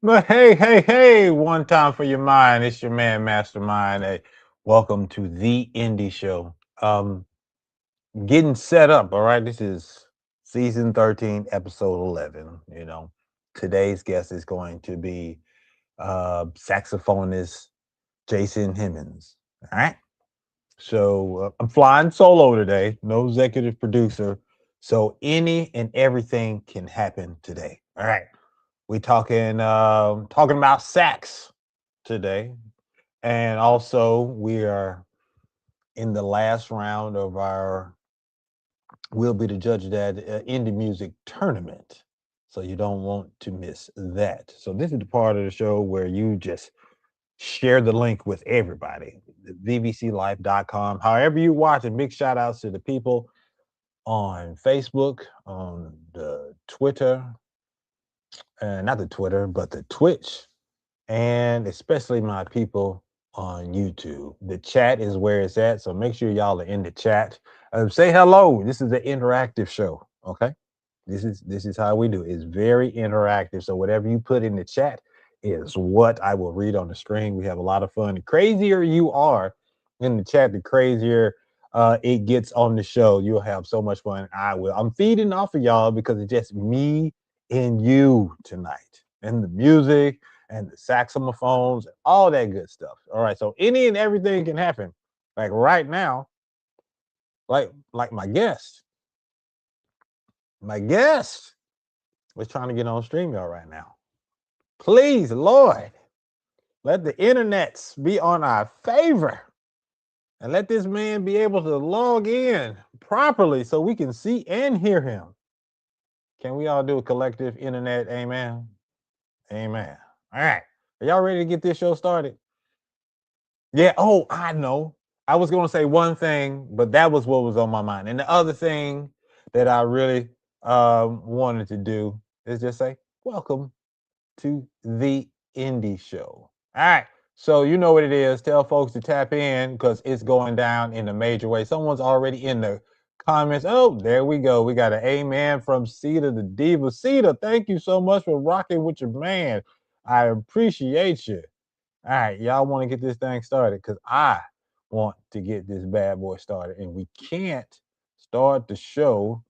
But hey, one time for your mind. It's your man, Mastermind. Hey, welcome to the Indie Show. Getting set up, all right? This is season 13, episode 11. Today's guest is going to be saxophonist Jason Hemmens. All right. So I'm flying solo today, no executive producer. So any and everything can happen today. All right. We talking about sax today, and also we are in the last round of our we'll be the judge of that indie music tournament. So you don't want to miss that. So this is the part of the show where you just share the link with everybody. VBCLife.com. However you watch it, big shout outs to the people on Facebook, on the Twitter, not the Twitter, but the Twitch, and especially my people on YouTube. The chat is where it's at, so make sure y'all are in the chat. Say hello. This is an interactive show. Okay, this is how we do. It's very interactive. So whatever you put in the chat is what I will read on the screen. We have a lot of fun. The crazier you are in the chat, the crazier it gets on the show. You'll have so much fun. I will. I'm feeding off of y'all because it's just me and you tonight, and the music and the saxophones and all that good stuff. All right, so any and everything can happen. Like right now, like my guest was trying to get on StreamYard right now. Please, Lord, let the internets be on our favor and let this man be able to log in properly so we can see and hear him. Can we all do a collective internet amen? Amen. All right. Are y'all ready to get this show started? Yeah. Oh, I know. I was going to say one thing, but that was what was on my mind. And the other thing that I really wanted to do is just say, welcome to the Indie Show. All right. So you know what it is. Tell folks to tap in because it's going down in a major way. Someone's already in the comments. Oh, there we go. We got an amen from Cedar the Diva. Cedar, thank you so much for rocking with your man. I appreciate you. All right, y'all want to get this thing started because I want to get this bad boy started. And we can't start the show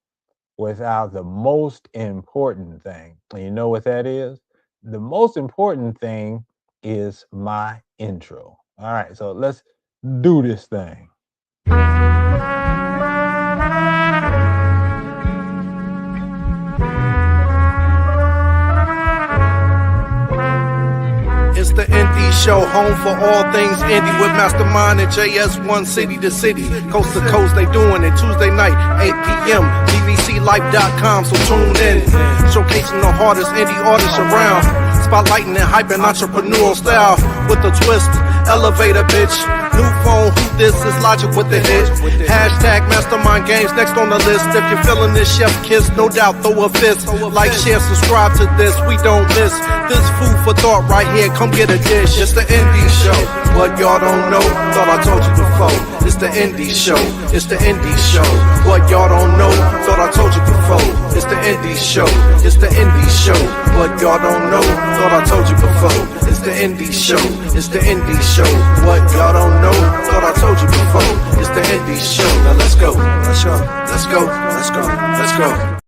without the most important thing. And you know what that is? The most important thing is my intro. All right, so let's do this thing. It's the Indie Show, home for all things indie with Mastermind and JS1 city to city, coast to coast. They doing it Tuesday night, 8 p.m. BVCLife.com, so tune in. Showcasing the hardest indie artists around, spotlighting and hyping entrepreneurial style with a twist. Elevator, bitch. New phone, who this is Logic with the hit. Hashtag Mastermind Games next on the list. If you're feeling this chef kiss, no doubt throw a fist. Like, share, subscribe to this. We don't miss this food for thought right here. Come get a dish. It's the Indie Show. What y'all don't know, thought I told you before. It's the Indie Show. It's the Indie Show. What y'all don't know, thought I told you before. It's the Indie Show. It's the Indie Show. What y'all don't know, thought I told you before. It's the Indie Show. It's the Indie Show. What y'all don't know, thought I told you before. It's the Indie Show. Now let's go. Let's go. Let's go. Let's go. Let's go.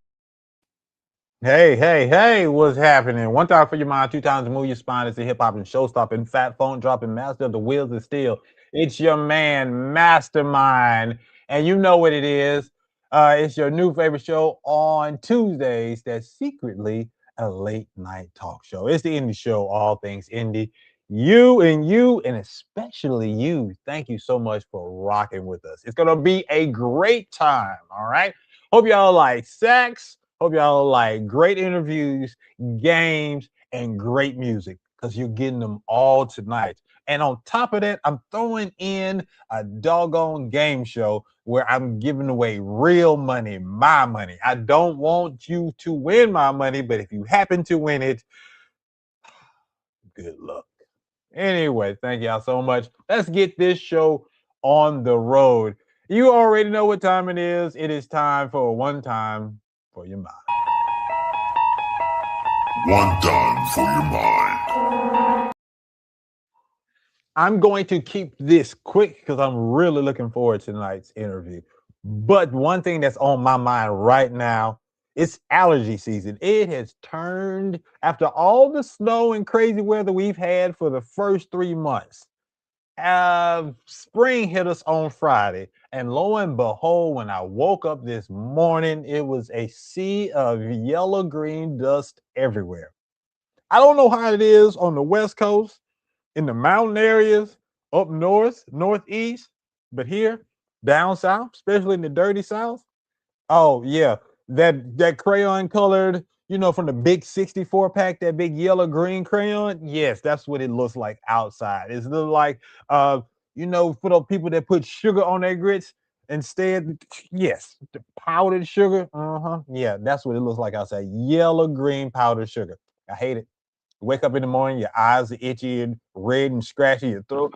Hey, what's happening? One time for your mind, two times to move your spine. It's a hip hop and show stopping, fat phone dropping, master of the wheels of steel. It's your man, Mastermind. And you know what it is. It's your new favorite show on Tuesdays that's secretly a late night talk show. It's the Indie Show, all things indie. You, and especially you, thank you so much for rocking with us. It's going to be a great time, all right? Hope y'all like sex. Hope y'all like great interviews, games, and great music because you're getting them all tonight. And on top of that, I'm throwing in a doggone game show where I'm giving away real money, my money. I don't want you to win my money, but if you happen to win it, good luck. Anyway, thank y'all so much. Let's get this show on the road. You already know what time it is. It is time for one time for your mind. One time for your mind. I'm going to keep this quick because I'm really looking forward to tonight's interview. But one thing that's on my mind right now is allergy season. It has turned after all the snow and crazy weather we've had for the first 3 months. Spring hit us on Friday, and lo and behold, when I woke up this morning, it was a sea of yellow green dust everywhere. I don't know how it is on the West Coast, in the mountain areas, up north, northeast, but here, down south, especially in the dirty south, oh yeah, that crayon colored, from the big 64 pack, that big yellow green crayon. Yes, that's what it looks like outside. It's little like for those people that put sugar on their grits instead. Yes, the powdered sugar. Uh-huh. Yeah, that's what it looks like outside. Yellow green powdered sugar. I hate it. Wake up in the morning, your eyes are itchy and red and scratchy, your throat,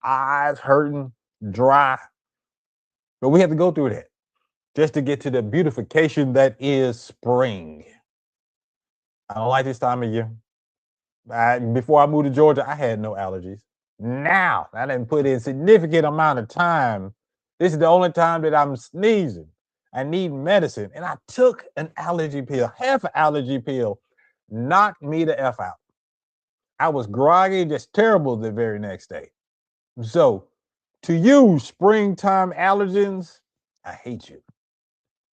eyes hurting, dry. But we have to go through that just to get to the beautification that is spring. I don't like this time of year. Before I moved to Georgia, I had no allergies. Now, I didn't put in significant amount of time. This is the only time that I'm sneezing. I need medicine. And I took an allergy pill, half an allergy pill, knocked me the F out. I was groggy, just terrible the very next day. So, to you, springtime allergens, I hate you.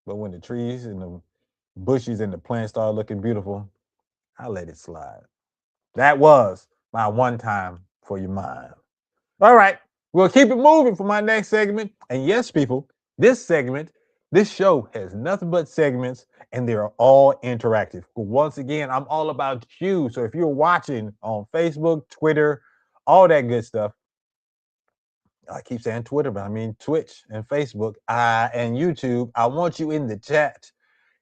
But when the trees and the bushes and the plants start looking beautiful, I let it slide. That was my one time for your mind. All right, we'll keep it moving for my next segment. And yes, people, this show has nothing but segments and they're all interactive. Once again, I'm all about you. So if you're watching on Facebook, Twitter, all that good stuff, I keep saying Twitter, but I mean Twitch and Facebook and YouTube. I want you in the chat.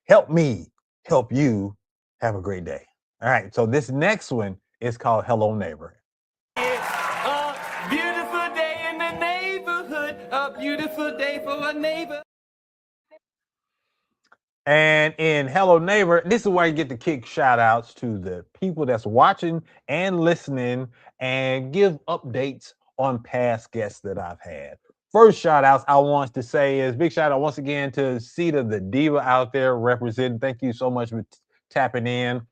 Help me help you have a great day. All right. So this next one is called Hello Neighbor. A beautiful day in the neighborhood. A beautiful day for a neighbor. And in Hello Neighbor, this is where you get to kick shout outs to the people that's watching and listening and give updates on past guests that I've had. First shout outs I want to say is big shout out once again to Sita the Diva out there representing. Thank you so much for tapping in.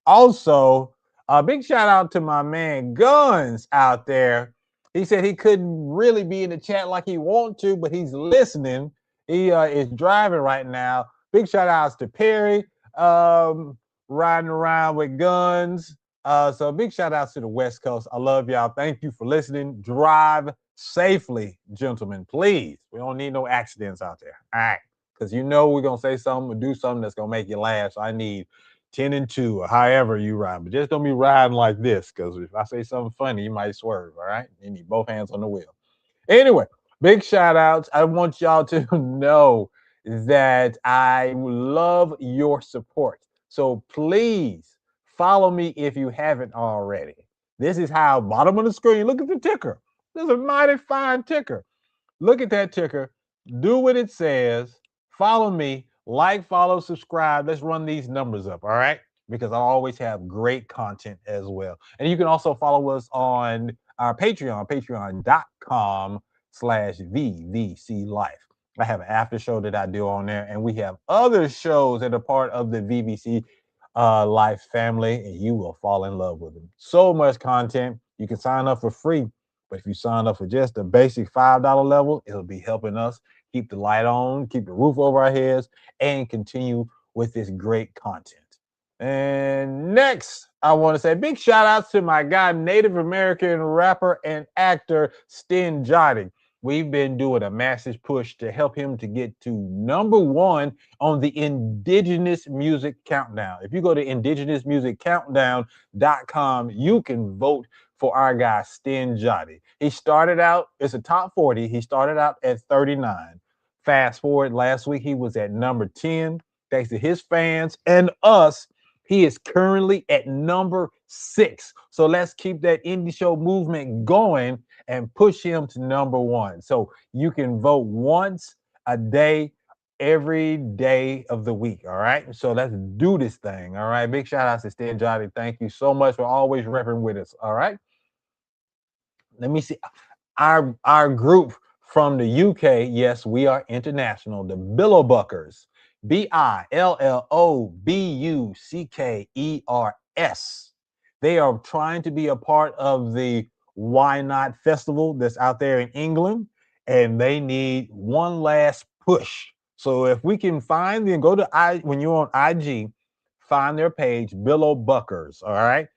Also, a big shout out to my man Guns out there. He said he couldn't really be in the chat like he want to, but he's listening. He is driving right now. Big shout outs to Perry, riding around with Guns. So big shout outs to the West Coast. I love y'all. Thank you for listening. Drive safely, gentlemen, please. We don't need no accidents out there. All right. Because we're going to say something or do something that's going to make you laugh. So I need 10 and 2, or however you ride. But just don't be riding like this, because if I say something funny, you might swerve. All right. You need both hands on the wheel. Anyway, big shout outs. I want y'all to know that I love your support. So please follow me if you haven't already. This is how, bottom of the screen, look at the ticker. This is a mighty fine ticker. Look at that ticker. Do what it says. Follow me. Like, follow, subscribe. Let's run these numbers up. All right. Because I always have great content as well. And you can also follow us on our Patreon, patreon.com/VVC Life. I have an after show that I do on there. And we have other shows that are part of the VVC Life family. And you will fall in love with them. So much content. You can sign up for free. But if you sign up for just the basic $5 level, it'll be helping us keep the light on, keep the roof over our heads, and continue with this great content. And next, I want to say big shout outs to my guy, Native American rapper and actor Sten Jotting. We've been doing a massive push to help him to get to #1 on the Indigenous Music Countdown. If you go to indigenousmusiccountdown.com, you can vote for our guy, Sten Jotty. He started out, it's a top 40. He started out at 39. Fast forward, last week he was at number 10. Thanks to his fans and us, he is currently at number 6. So let's keep that indie show movement going and push him to #1. So you can vote once a day every day of the week. All right. So let's do this thing. All right. Big shout out to Stan Johnny. Thank you so much for always repping with us. All right. Let me see. Our group from the UK, yes, we are international. The Billowbuckers, Billowbuckers. They are trying to be a part of the Why Not Festival that's out there in England, and they need one last push. So if we can find them, go to when you're on IG, find their page, Billowbuckers. All right.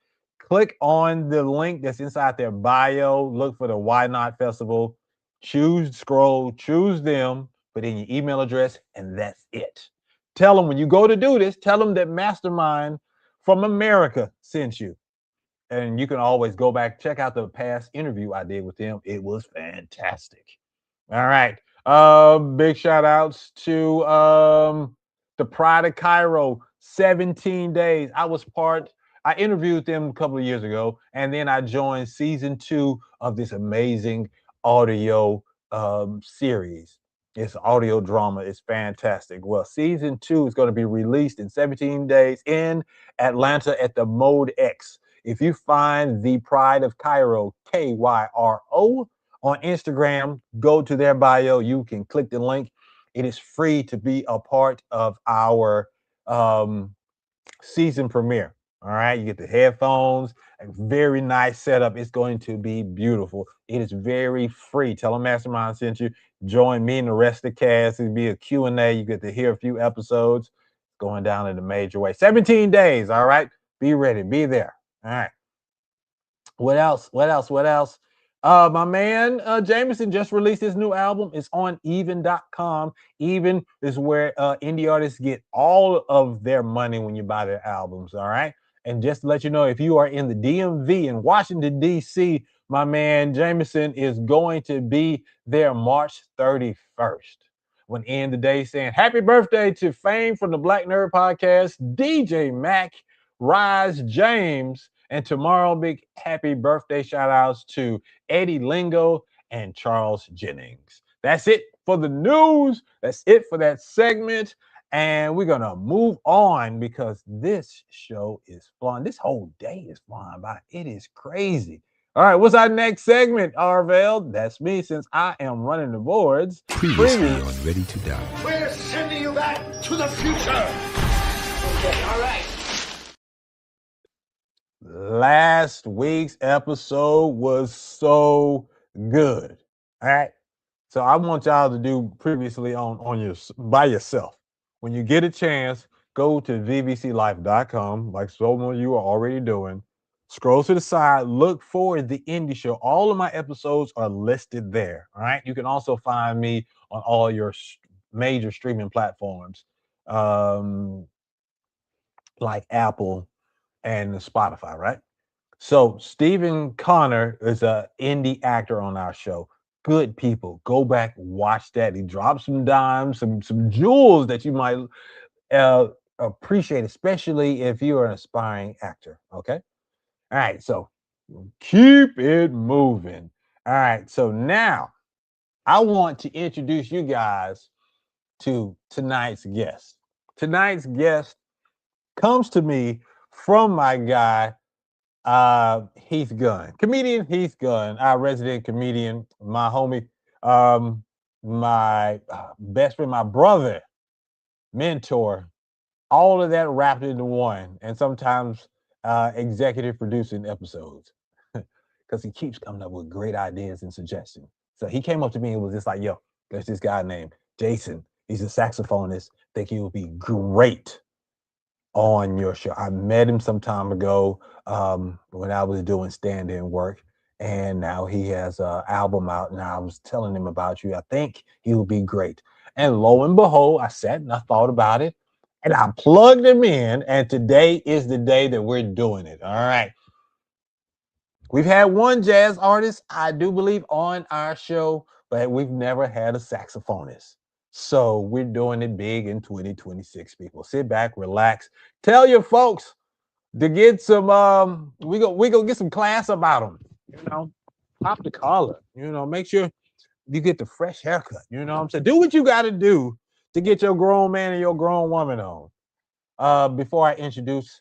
Click on the link that's inside their bio. Look for the Why Not Festival. Choose them, put in your email address, and that's it. Tell them when you go to do this, tell them that Mastermind from America sent you. And you can always go back, check out the past interview I did with them. It was fantastic. All right. Big shout outs to the Pride of Cairo, 17 days. I interviewed them a couple of years ago, and then I joined season 2 of this amazing audio series. It's audio drama. It's fantastic. Well, season 2 is going to be released in 17 days in Atlanta at the Mode X. If you find the Pride of Cairo, Kyro, on Instagram, go to their bio. You can click the link. It is free to be a part of our season premiere. All right, you get the headphones, a very nice setup. It's going to be beautiful. It is very free. Tell them Mastermind sent you. Join me and the rest of the cast. It'll be a Q&A. You get to hear a few episodes going down in a major way. 17 days, all right? Be ready. Be there. All right. What else? My man Jameson just released his new album. It's on even.com. Even is where indie artists get all of their money when you buy their albums. All right. And just to let you know, if you are in the DMV in Washington, D.C., my man Jameson is going to be there March 31st. When end the day saying happy birthday to Fame from the Black Nerd Podcast, DJ Mac, Rise James, and tomorrow, big happy birthday shout outs to Eddie Lingo and Charles Jennings. That's it for the news. That's it for that segment. And we're going to move on because this show is fun. This whole day is flying by. It is crazy. All right, what's our next segment, Arvell? That's me since I am running the boards. Previously on Ready to Die. We're sending you back to the future. Okay, all right. Last week's episode was so good. All right. So I want y'all to do previously on your by yourself. When you get a chance, go to vbclife.com, like so many of you are already doing. Scroll to the side, look for the indie show. All of my episodes are listed there. All right. You can also find me on all your major streaming platforms, like Apple and Spotify, right? So Stephen Connor is an indie actor on our show. Good people. Go back, watch that. He dropped some dimes, some jewels that you might appreciate, especially if you're an aspiring actor. Okay. All right. So keep it moving. All right. So now I want to introduce you guys to tonight's guest. Tonight's guest comes to me from my guy, Heath Gunn, comedian Heath Gunn, our resident comedian, my homie, my best friend, my brother, mentor, all of that wrapped into one, and sometimes executive producing episodes because he keeps coming up with great ideas and suggestions. So he came up to me and was just like, "Yo, there's this guy named Jason. He's a saxophonist. Think he would be great on your show." I met him some time ago when I was doing stand-in work, and now he has an album out, and I was telling him about you. I think he would be great. And lo and behold, I sat and I thought about it, and I plugged him in, and today is the day that we're doing it. All right. We've had one jazz artist, I do believe, on our show, but we've never had a saxophonist. So we're doing it big in 2026, people. Sit back, relax. Tell your folks to get some we go get some class about them. Pop the collar, make sure you get the fresh haircut. You know what I'm saying? Do what you got to do to get your grown man and your grown woman on. Before I introduce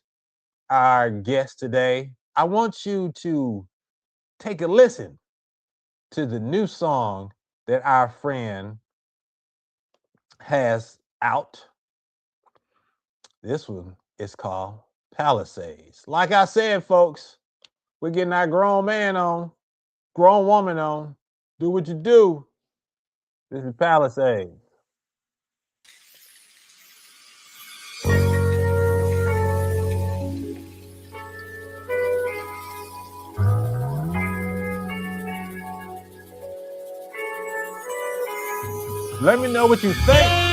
our guest today, I want you to take a listen to the new song that our friend has out. This one is called Palisades. Like I said, folks, we're getting our grown man on, grown woman on. Do what you do. This is Palisades. Let me know what you think.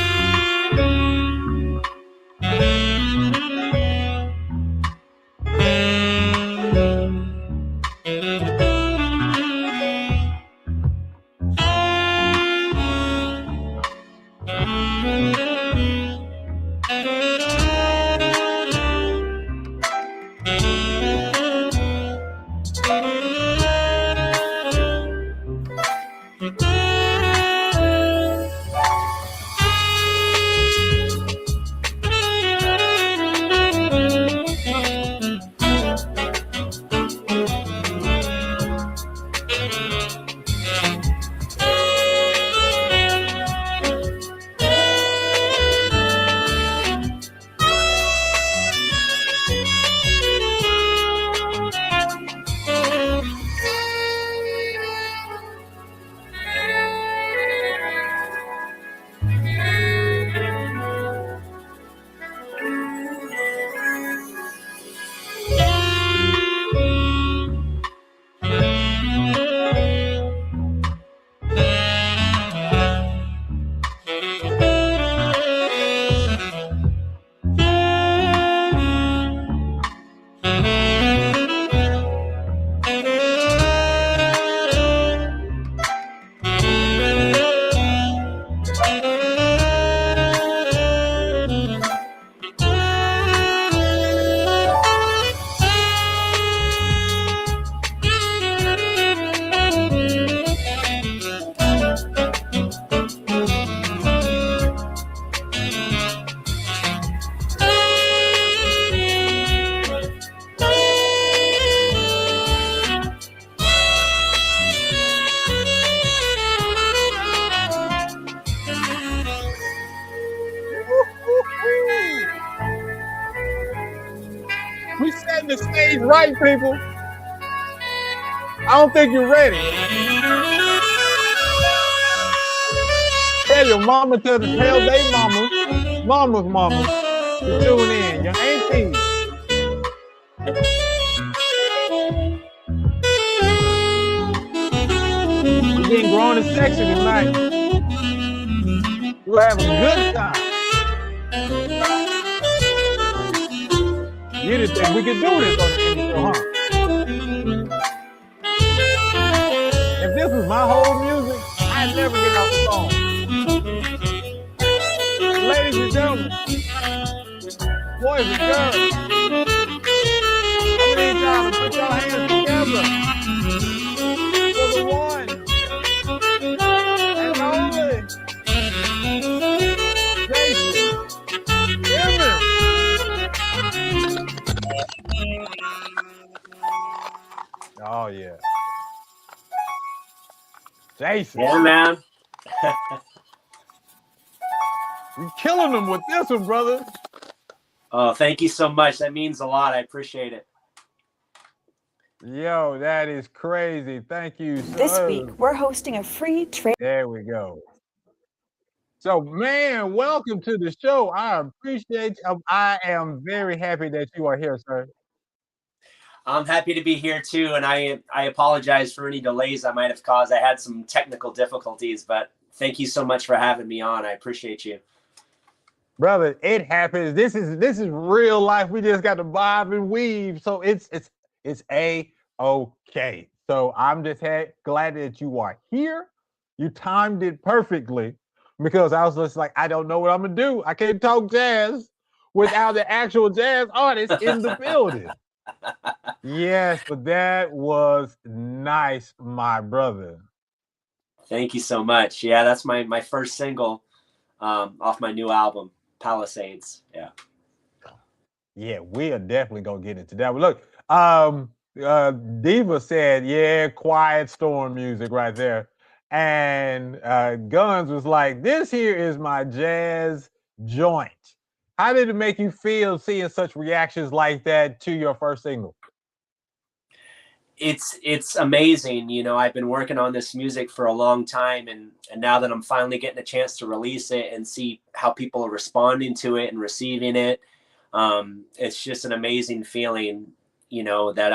We setting the stage right, people. I don't think you're ready. Tell your mama to tell they mama's mama to tune in. Your aunties. We're getting grown and sexy tonight. We're having a good time. You didn't think we could do this on the Indie Show, huh? If this was my whole music, I'd never get off the phone. Ladies and gentlemen, boys and girls, I'm gonna need y'all to put your hands together for the one and only Hemmens. Oh yeah. Jason. Yeah, man. You're killing them with this one, brother. Oh, thank you so much. That means a lot. I appreciate it. Yo, that is crazy. Thank you. This week, we're hosting a free trade. There we go. So, man, welcome to the show. I appreciate you. I am very happy that you are here, sir. I'm happy to be here too, and I apologize for any delays I might have caused. I had some technical difficulties, but thank you so much for having me on. I appreciate you. Brother, it happens. This is real life. We just got to bob and weave. So it's A-okay. So I'm just glad that you are here. You timed it perfectly because I was just like, I don't know what I'm gonna do. I can't talk jazz without the actual jazz artist in the building. Yes, but that was nice, my brother. Thank you so much. Yeah, that's my first single. off my new album, Palisades. Yeah. Yeah, we are definitely gonna get into that. But look, Diva said, "Yeah, quiet storm music right there," and Guns was like, "This here is my jazz joint." How did it make you feel seeing such reactions like that to your first single? It's amazing. You know, I've been working on this music for a long time, and now that I'm finally getting a chance to release it and see how people are responding to it and receiving it, it's just an amazing feeling, you know, that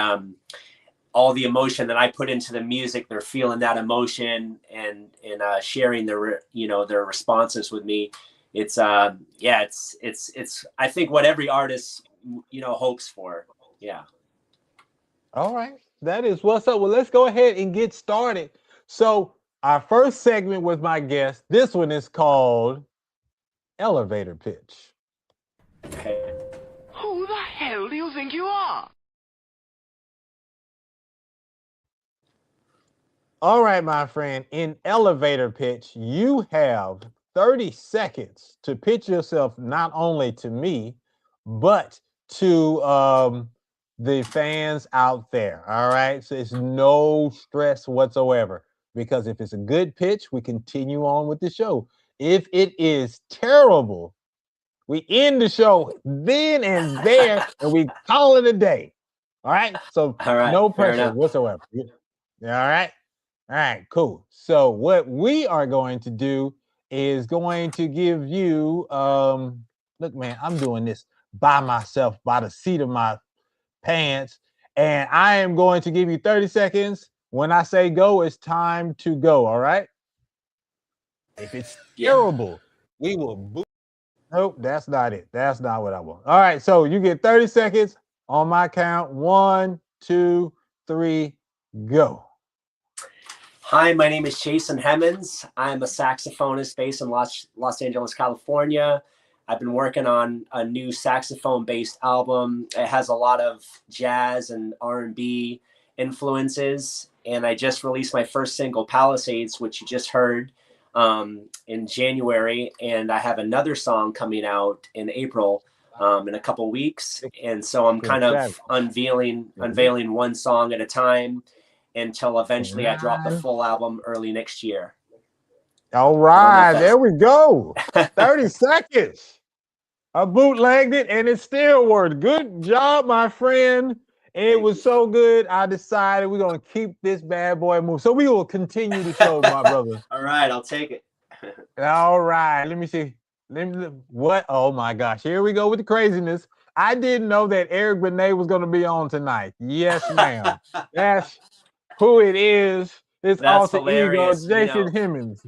all the emotion that I put into the music, they're feeling that emotion and sharing their, you know, their responses with me. It's yeah, it's I think what every artist, you know, hopes for. Yeah. All right, that is what's up. Well, let's go ahead and get started. So, our first segment with my guest, this one is called Elevator Pitch. Okay. Who the hell do you think you are? All right, my friend, in elevator pitch, you have 30 seconds to pitch yourself not only to me, but to the fans out there. All right. So it's no stress whatsoever because if it's a good pitch, we continue on with the show. If it is terrible, we end the show then and there and we call it a day. All right. So All right. no Fair pressure enough. whatsoever. All right. All right, cool. So what we are going to do is going to give you look, man, I'm doing this by myself by the seat of my pants, and I am going to give you 30 seconds. When I say go, it's time to go. All right. If it's Yeah. terrible, we will boot. Nope, that's not it. That's not what I want. All right, so you get 30 seconds on my count. 1, 2, 3, go. Hi, my name is Jason Hemmens. I'm a saxophonist based in Los Angeles, California. I've been working on a new saxophone-based album. It has a lot of jazz and R&B influences, and I just released my first single, Palisades, which you just heard in January, and I have another song coming out in April in a couple weeks, and so I'm kind of unveiling one song at a time until eventually I drop the full album early next year. All right, there we go. 30 seconds. I bootlegged it and it still worked. Good job, my friend. It was so good. I decided we're going to keep this bad boy moving. So we will continue the show, my brother. All right, I'll take it. All right, let me see. What? Oh my gosh, here we go with the craziness. I didn't know that Eric Benet was going to be on tonight. Yes, ma'am. That's who it is. It's That's alter ego, hilarious. Jason Hemmens.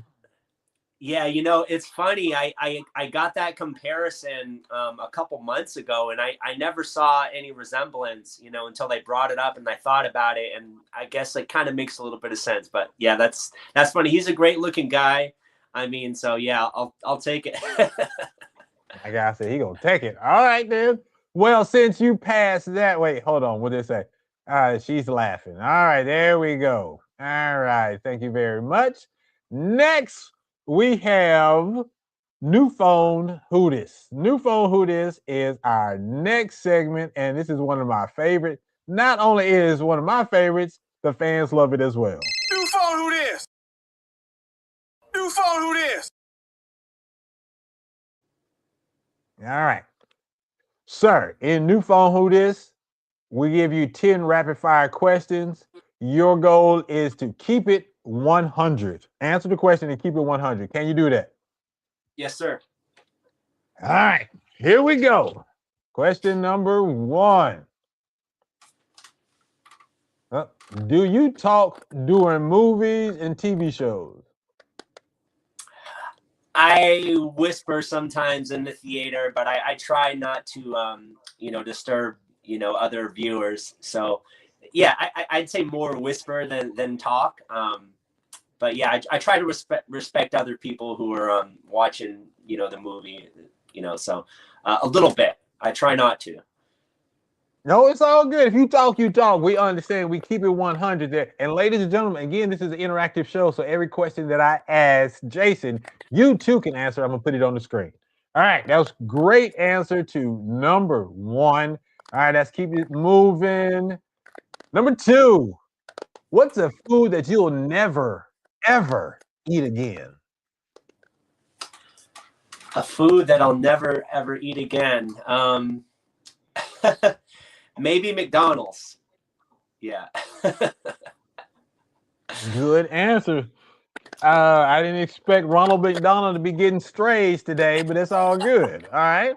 Yeah, you know, it's funny. I got that comparison a couple months ago, and I never saw any resemblance, you know, until they brought it up, and I thought about it, and I guess it kind of makes a little bit of sense. But yeah, that's funny. He's a great looking guy. I mean, so yeah, I'll take it. Like I said, he gonna take it. All right, then. Well, since you passed that, wait, hold on. What did it say? All right, she's laughing. All right, there we go. All right, thank you very much. Next, we have New Phone Who Dis. New Phone Who Dis is our next segment, and this is one of my favorites. Not only is one of my favorites, the fans love it as well. New phone, who this? New phone, who this? All right. Sir, in New Phone Who Dis, we give you 10 rapid fire questions. Your goal is to keep it 100. Answer the question and keep it 100. Can you do that? Yes, sir. All right, here we go. Question number 1. Do you talk during movies and TV shows? I whisper sometimes in the theater, but I try not to, you know, disturb, you know, other viewers. So, yeah, I'd say more whisper than talk. But yeah, I try to respect other people who are watching, you know, the movie, you know. So a little bit. I try not to. No, it's all good. If you talk, you talk. We understand. We keep it 100 there. And ladies and gentlemen, again, this is an interactive show. So every question that I ask Jason, you too can answer. I'm going to put it on the screen. All right. That was great answer to number one. All right. Let's keep it moving. Number two, what's a food that you'll never, ever eat again? A food that I'll never ever eat again. Maybe McDonald's. Yeah. Good answer. I didn't expect Ronald McDonald to be getting strays today, but it's all good. All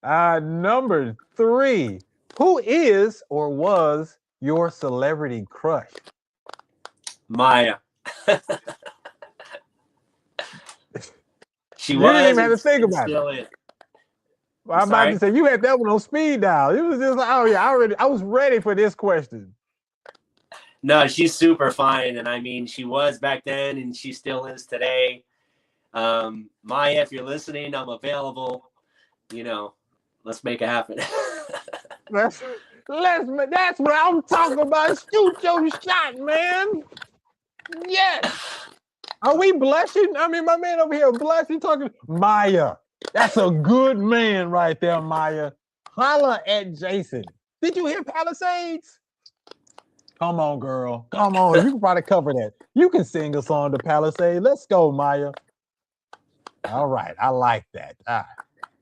right. Number three, who is or was your celebrity crush? Maya. She You was. didn't even have to and think about it. still is. I'm about to say you had that one on speed dial. It was just like, oh yeah, I was ready for this question. No, she's super fine, and I mean, she was back then, and she still is today. Maya, if you're listening, I'm available. You know, let's make it happen. That's what I'm talking about. Shoot your shot, man. Yes. Are we blushing? I mean, my man over here blushing, talking Maya. That's a good man right there, Maya. Holla at Jason. Did you hear Palisades? Come on, girl. Come on. You can probably cover that. You can sing a song to Palisades. Let's go, Maya. All right. I like that. All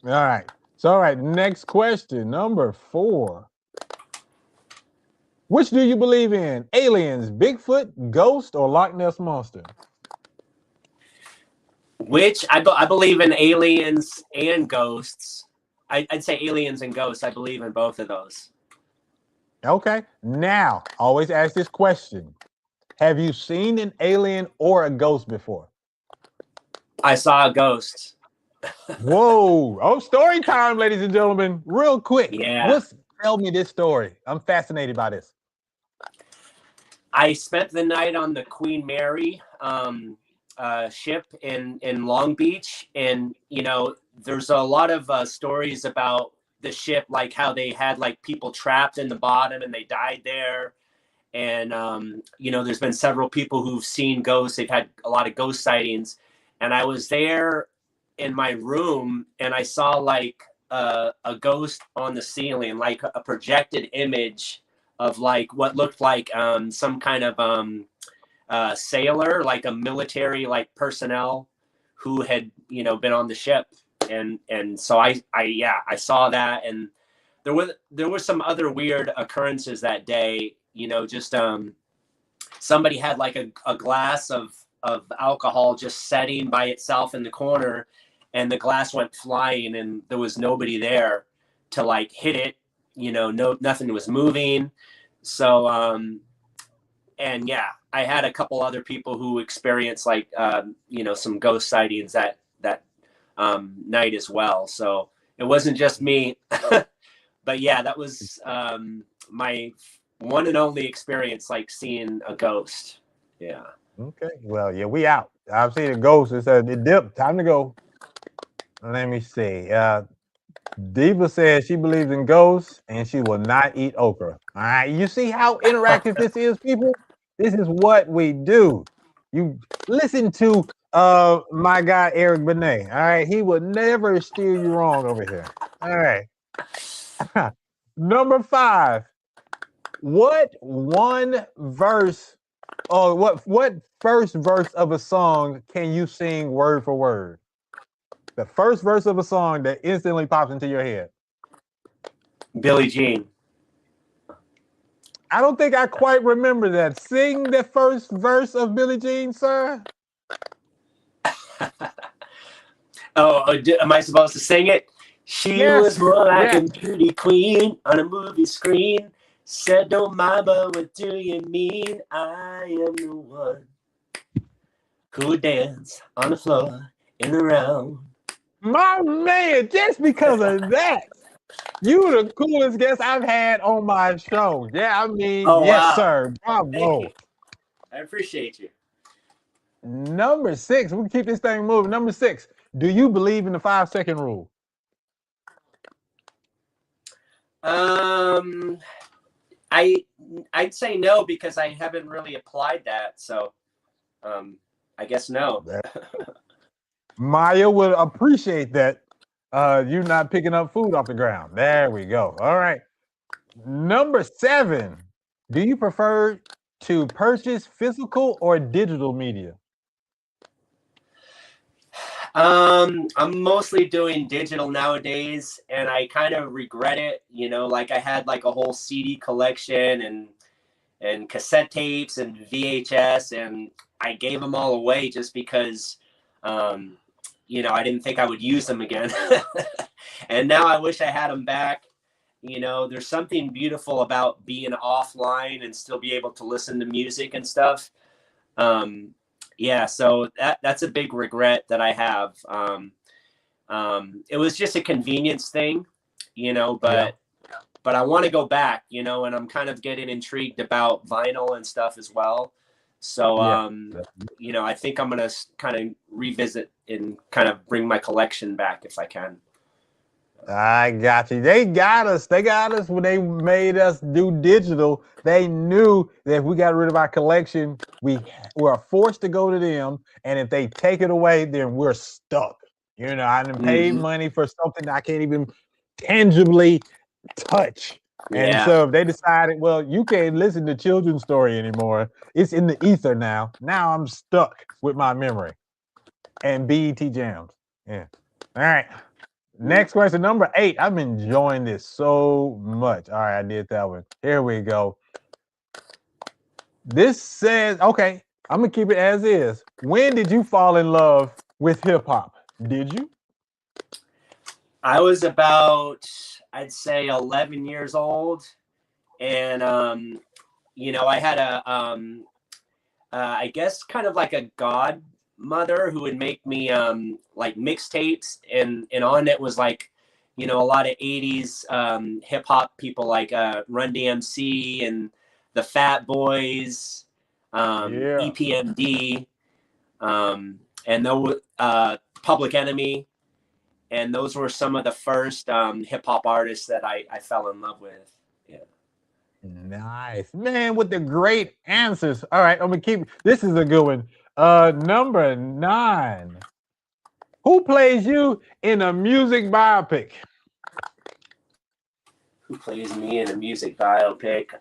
right. So, all right. Next question. Number 4. Which do you believe in? Aliens, Bigfoot, ghost, or Loch Ness Monster? Which I believe in aliens and ghosts. I'd say aliens and ghosts. I believe in both of those. Okay. Now, always ask this question. Have you seen an alien or a ghost before? I saw a ghost. Whoa. Oh, story time, ladies and gentlemen. Real quick. Yeah. Tell me this story. I'm fascinated by this. I spent the night on the Queen Mary ship in Long Beach, and you know, there's a lot of stories about the ship, like how they had like people trapped in the bottom and they died there, and you know, there's been several people who've seen ghosts. They've had a lot of ghost sightings, and I was there in my room and I saw like a ghost on the ceiling, like a projected image of like what looked like some kind of sailor, like a military like personnel who had, you know, been on the ship. And so I saw that, and there was some other weird occurrences that day. You know, just somebody had like a glass of alcohol just setting by itself in the corner, and the glass went flying, and there was nobody there to like hit it. You know, nothing was moving. So and yeah, I had a couple other people who experienced like you know, some ghost sightings that night as well. So it wasn't just me. But yeah, that was my one and only experience, like seeing a ghost. Yeah. Okay. Well, yeah, we out. I've seen a ghost. It said it dipped. Time to go. Let me see. Diva says she believes in ghosts and she will not eat okra. All right. You see how interactive this is, people? This is what we do. You listen to my guy Eric Benet. All right. He would never steer you wrong over here. All right. Number 5. What one verse or what first verse of a song can you sing word for word? The first verse of a song that instantly pops into your head. Billie Jean. I don't think I quite remember that. Sing the first verse of Billie Jean, sir. Am I supposed to sing it? She was more like a beauty queen on a movie screen. Said, don't mind, but what do you mean? I am the one who would dance on the floor in the round. My man, just because of that, you the coolest guest I've had on my show. Yeah, I mean, yes, wow. sir. Bravo. Thank you. I appreciate you. Number 6, we can keep this thing moving. Number 6, do you believe in the 5-second rule? I'd say no because I haven't really applied that. So I guess no. Maya would appreciate that. You not picking up food off the ground. There we go. All right. Number 7. Do you prefer to purchase physical or digital media? I'm mostly doing digital nowadays, and I kind of regret it. You know, like I had like a whole CD collection and cassette tapes and VHS, and I gave them all away just because, you know, I didn't think I would use them again. And now I wish I had them back. You know, there's something beautiful about being offline and still be able to listen to music and stuff. Yeah, so that's a big regret that I have. It was just a convenience thing, you know, but I want to go back, you know, and I'm kind of getting intrigued about vinyl and stuff as well. So, you know, I think I'm going to kind of revisit and kind of bring my collection back if I can. I got you. They got us. They got us when they made us do digital. They knew that if we got rid of our collection, we were forced to go to them. And if they take it away, then we're stuck. You know, I done paid money for something I can't even tangibly touch. And so if they decided, well, you can't listen to children's story anymore. It's in the ether now. Now I'm stuck with my memory and BET jams. Yeah. All right. Next question, number 8. I'm enjoying this so much. All right, I did that one. Here we go. This says, okay, I'm going to keep it as is. When did you fall in love with hip hop? Did you? I was about, I'd say 11 years old. And, you know, I had I guess kind of like a godmother who would make me like mixtapes, and on it was like, you know, a lot of 80s hip hop people like Run DMC and the Fat Boys, EPMD, and those Public Enemy, and those were some of the first hip hop artists that I fell in love with. Yeah. Nice, man, with the great answers. All right, I'm gonna keep. This is a good one. Number 9. Who plays you in a music biopic? Who plays me in a music biopic?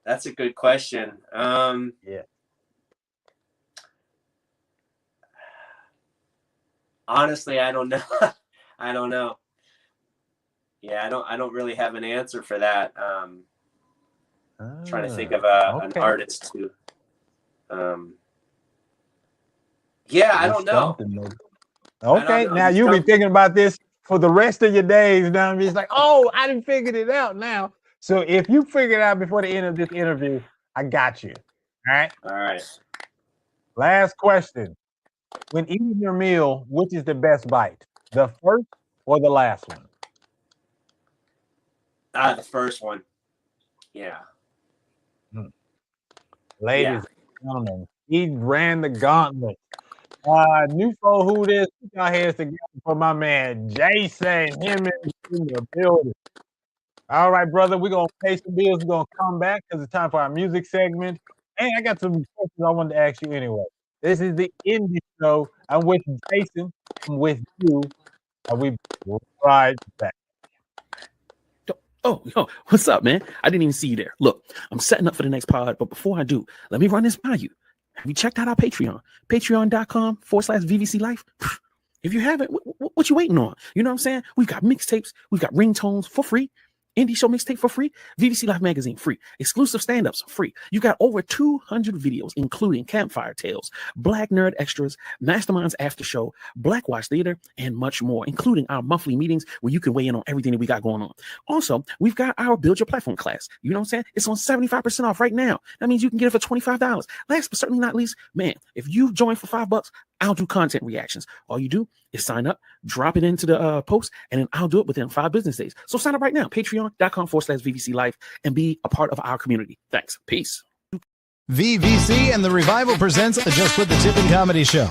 That's a good question. Yeah. Honestly, I don't know. I don't know. Yeah, I don't really have an answer for that. Trying to think of an artist too. Yeah, I don't know. Okay, now you'll be thinking about this for the rest of your days. Now it's like, oh, I didn't figure it out now. So if you figure it out before the end of this interview, I got you. All right. All right. Last question. When eating your meal, which is the best bite? The first or the last one? The first one. Yeah. Ladies and gentlemen, he ran the gauntlet. New folk who this, put our hands together for my man Jason Hemmens in the building. All right, brother, we're gonna pay some bills. We're gonna come back because it's time for our music segment. And I got some questions I wanted to ask you anyway. This is the Indie Show. I'm with Jason. I'm with you. And we right back. Oh, what's up, man? I didn't even see you there. Look, I'm setting up for the next pod, but before I do, let me run this by you. Have you checked out our Patreon? Patreon.com/VVC Life. If you haven't, what you waiting on? You know what I'm saying? We've got mixtapes. We've got ringtones for free. Indie Show mixtape for free. VVC Life magazine free. Exclusive stand-ups free. You got over 200 videos, including Campfire Tales, Black Nerd Extras, Masterminds After Show, Black Watch Theater, and much more, including our monthly meetings where you can weigh in on everything that we got going on. Also, we've got our Build Your Platform class. You know what I'm saying? It's on 75% off right now. That means you can get it for $25. Last but certainly not least, man, if you join for $5, I'll do content reactions. All you do is sign up, drop it into the post, and then I'll do it within 5 business days. So sign up right now, patreon.com/VVC Life, and be a part of our community. Thanks. Peace. VVC and the Revival presents the Just Quit the Tipping comedy show.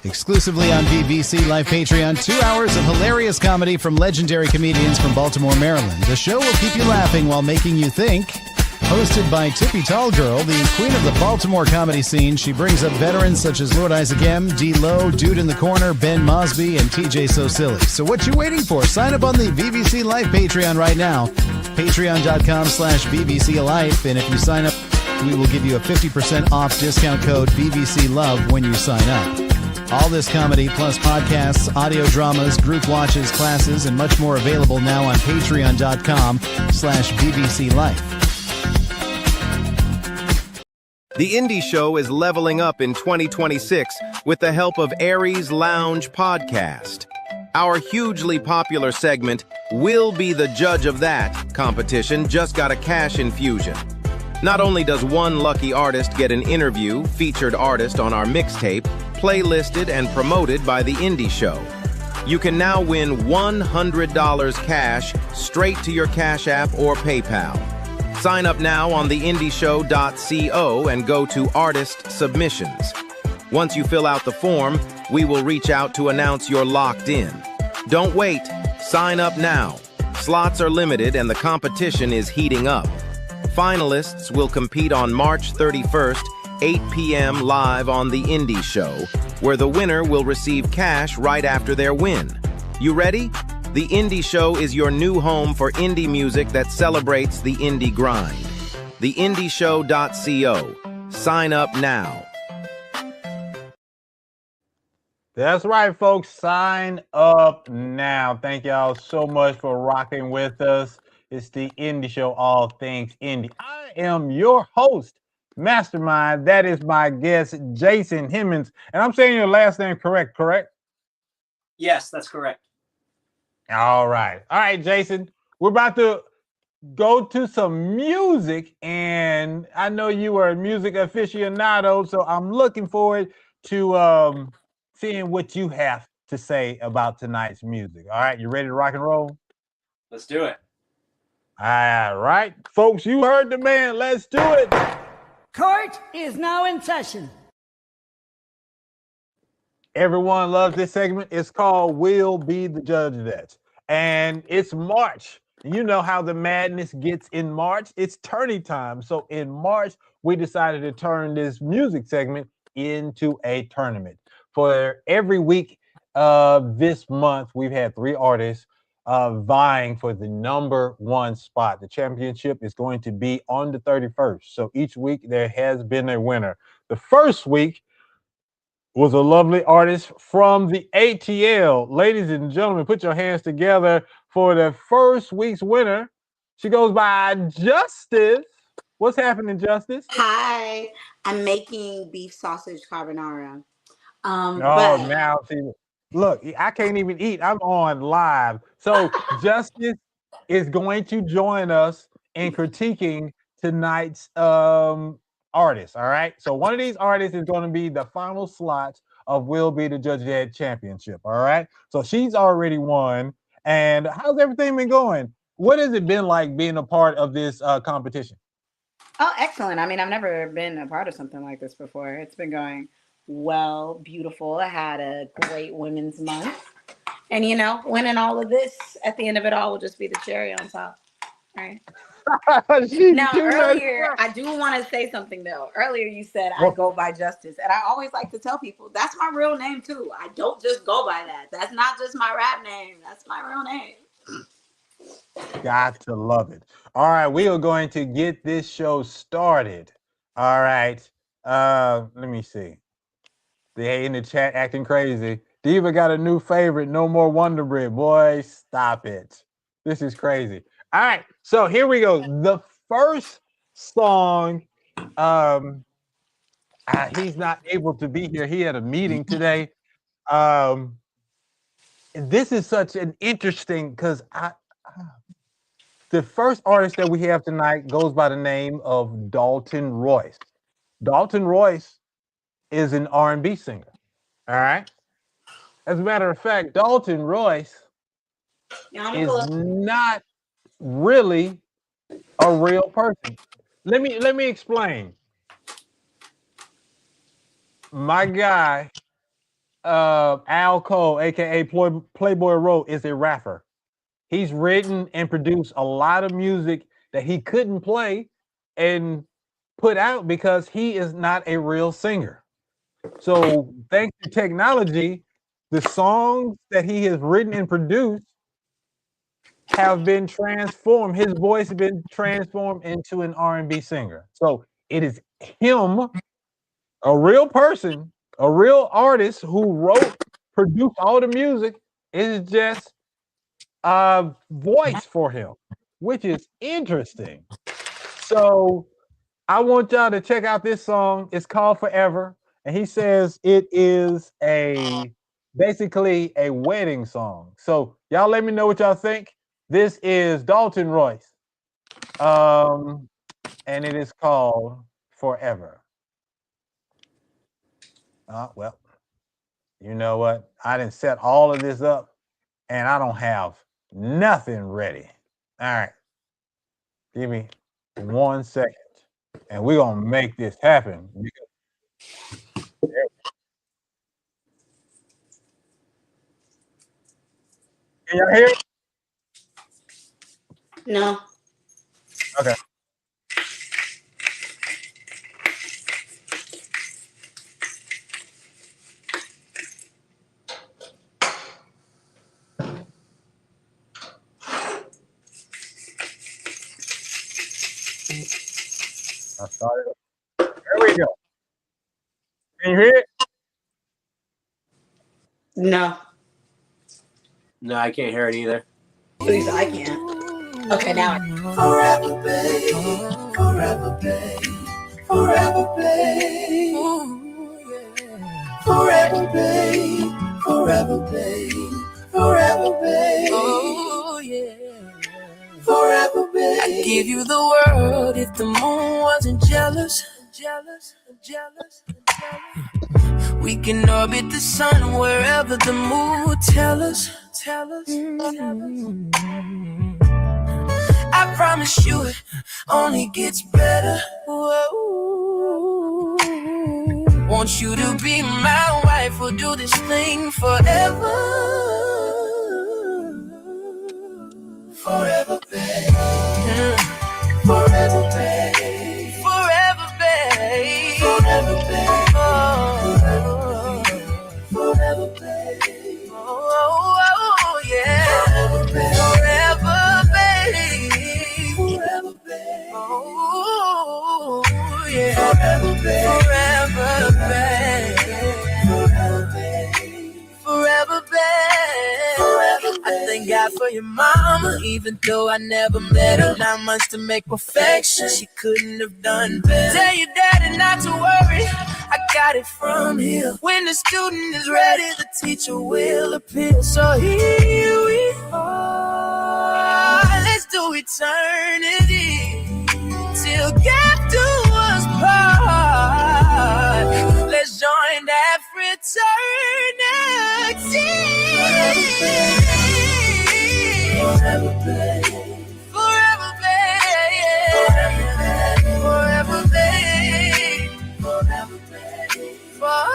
Exclusively on VVC Live Patreon, 2 hours of hilarious comedy from legendary comedians from Baltimore, Maryland. The show will keep you laughing while making you think. Hosted by Tippy Tallgirl, the queen of the Baltimore comedy scene, she brings up veterans such as Lord Isaac M., D-Lo, Dude in the Corner, Ben Mosby, and TJ So Silly. So what you waiting for? Sign up on the VVC Live Patreon right now. Patreon.com/VVC Life. And if you sign up, we will give you a 50% off discount code VVC Love when you sign up. All this comedy plus podcasts, audio dramas, group watches, classes, and much more available now on patreon.com/VVC Life. The Indie Show is leveling up in 2026 with the help of Aries Lounge Podcast. Our hugely popular segment, Will Be the Judge of That competition, just got a cash infusion. Not only does one lucky artist get an interview, featured artist on our mixtape, playlisted and promoted by The Indie Show, you can now win $100 cash straight to your Cash App or PayPal. Sign up now on theindieshow.co and go to Artist Submissions. Once you fill out the form, we will reach out to announce you're locked in. Don't wait. Sign up now. Slots are limited and the competition is heating up. Finalists will compete on March 31st, 8 p.m. live on The Indie Show, where the winner will receive cash right after their win. You ready? The Indie Show is your new home for indie music that celebrates the indie grind. Theindieshow.co. Sign up now. That's right, folks. Sign up now. Thank y'all so much for rocking with us. It's the Indie Show, all things indie. I am your host, Mastermind. That is my guest, Jason Hemmens. And I'm saying your last name correct? Yes, that's correct. All right, Jason. We're about to go to some music, and I know you are a music aficionado, so I'm looking forward to seeing what you have to say about tonight's music. All right, you ready to rock and roll? Let's do it. All right, folks, you heard the man. Let's do it. Court is now in session. Everyone loves this segment. It's called Will Be the Judge of That. And it's March. You know how the madness gets in March. It's tourney time. So in March, we decided to turn this music segment into a tournament. For every week this month, we've had 3 artists vying for the number 1 spot. The championship is going to be on the 31st. So each week there has been a winner. The first week was a lovely artist from the ATL. Ladies and gentlemen, put your hands together for the first week's winner. She goes by Justice. What's happening, Justice? Hi, I'm making beef sausage carbonara. Now see, look, I can't even eat. I'm on live. So Justice is going to join us in critiquing tonight's artists. All right. So one of these artists is going to be the final slots of Will Be the Judge of That championship. All right. So she's already won. And how's everything been going? What has it been like being a part of this competition? Oh, excellent. I mean, I've never been a part of something like this before. It's been going well, beautiful. I had a great Women's Month. And, you know, winning all of this at the end of it all will just be the cherry on top. All right. Now, earlier, I do want to say something, though. Earlier, you said I go by Justice. And I always like to tell people that's my real name, too. I don't just go by that. That's not just my rap name. That's my real name. Got to love it. All right. We are going to get this show started. All right. Let me see. They in the chat acting crazy. Diva got a new favorite. No more Wonder Bread. Boy, stop it. This is crazy. All right. So here we go. The first song, he's not able to be here. He had a meeting today. This is such an interesting, because the first artist that we have tonight goes by the name of Dalton Royce. Dalton Royce is an R&B singer. All right. As a matter of fact, Dalton Royce is not really a real person. Let me explain. My guy, Al Cole, aka Playboy Wrote, is a rapper. He's written and produced a lot of music that he couldn't play and put out because he is not a real singer. So, thanks to technology, the songs that he has written and produced have been transformed. His voice has been transformed into an R&B singer. So, it is him, a real person, a real artist who wrote, produced all the music. It is just a voice for him, which is interesting. So I want y'all to check out this song. It's called Forever. And he says it is basically a wedding song. So y'all let me know what y'all think. This is Dalton Royce. And it is called Forever. Well, you know what? I didn't set all of this up and I don't have nothing ready. All right. Give me 1 second. And we're gonna make this happen. Can y'all hear? No. Okay. I started. There we go. Can you hear it? No. No, I can't hear it either. At least I can't. Okay, now I can. Forever, babe. Forever, babe. Forever, babe. Ooh, yeah. Forever, babe. Forever, babe. Forever, babe. Oh, yeah. Forever, babe. I'd give you the world if the moon wasn't jealous. Jealous, jealous, jealous. We can orbit the sun wherever the mood tell us. Tell us. I promise you it only gets better. Whoa. Want you to be my wife, we'll do this thing forever. Forever, babe. Forever, babe. Forever, babe. Forever, babe. Oh. Forever, babe. Oh, yeah. Forever, babe. Forever, babe. Forever, babe. Oh, yeah. Forever, babe. Forever, babe. Forever, babe. Forever, babe. Forever, babe. I thank God for your mama, even though I never met her. Not much to make perfection, she couldn't have done better. Tell your daddy not to worry, I got it from him. When the student is ready, the teacher will appear. So here we are, let's do eternity, till death do us part. Let's join that fraternity. Forever, babe. Forever, babe. Forever, babe. Forever, babe. Forever,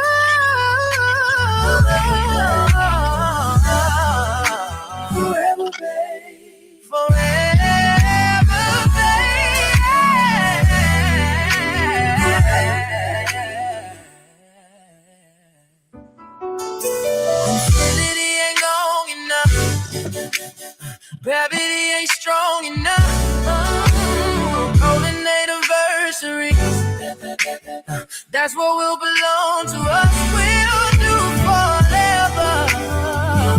babe. Forever, Infinity ain't long enough. Gravity ain't strong enough. Golden anniversaries. That's what will belong to us. We'll do forever.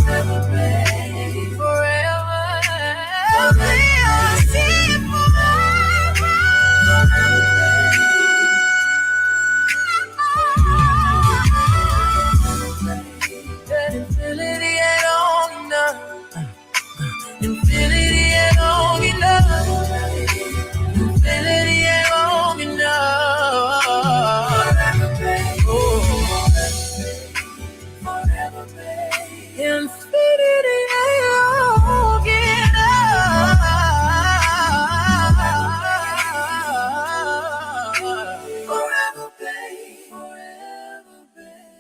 Forever, babe. Forever. We'll see forever. Infinity ain't long enough. Infinity ain't long enough. Infinity ain't long enough. Forever, babe. Oh. Forever, babe. Infinity ain't long enough. Forever, babe. Forever, babe.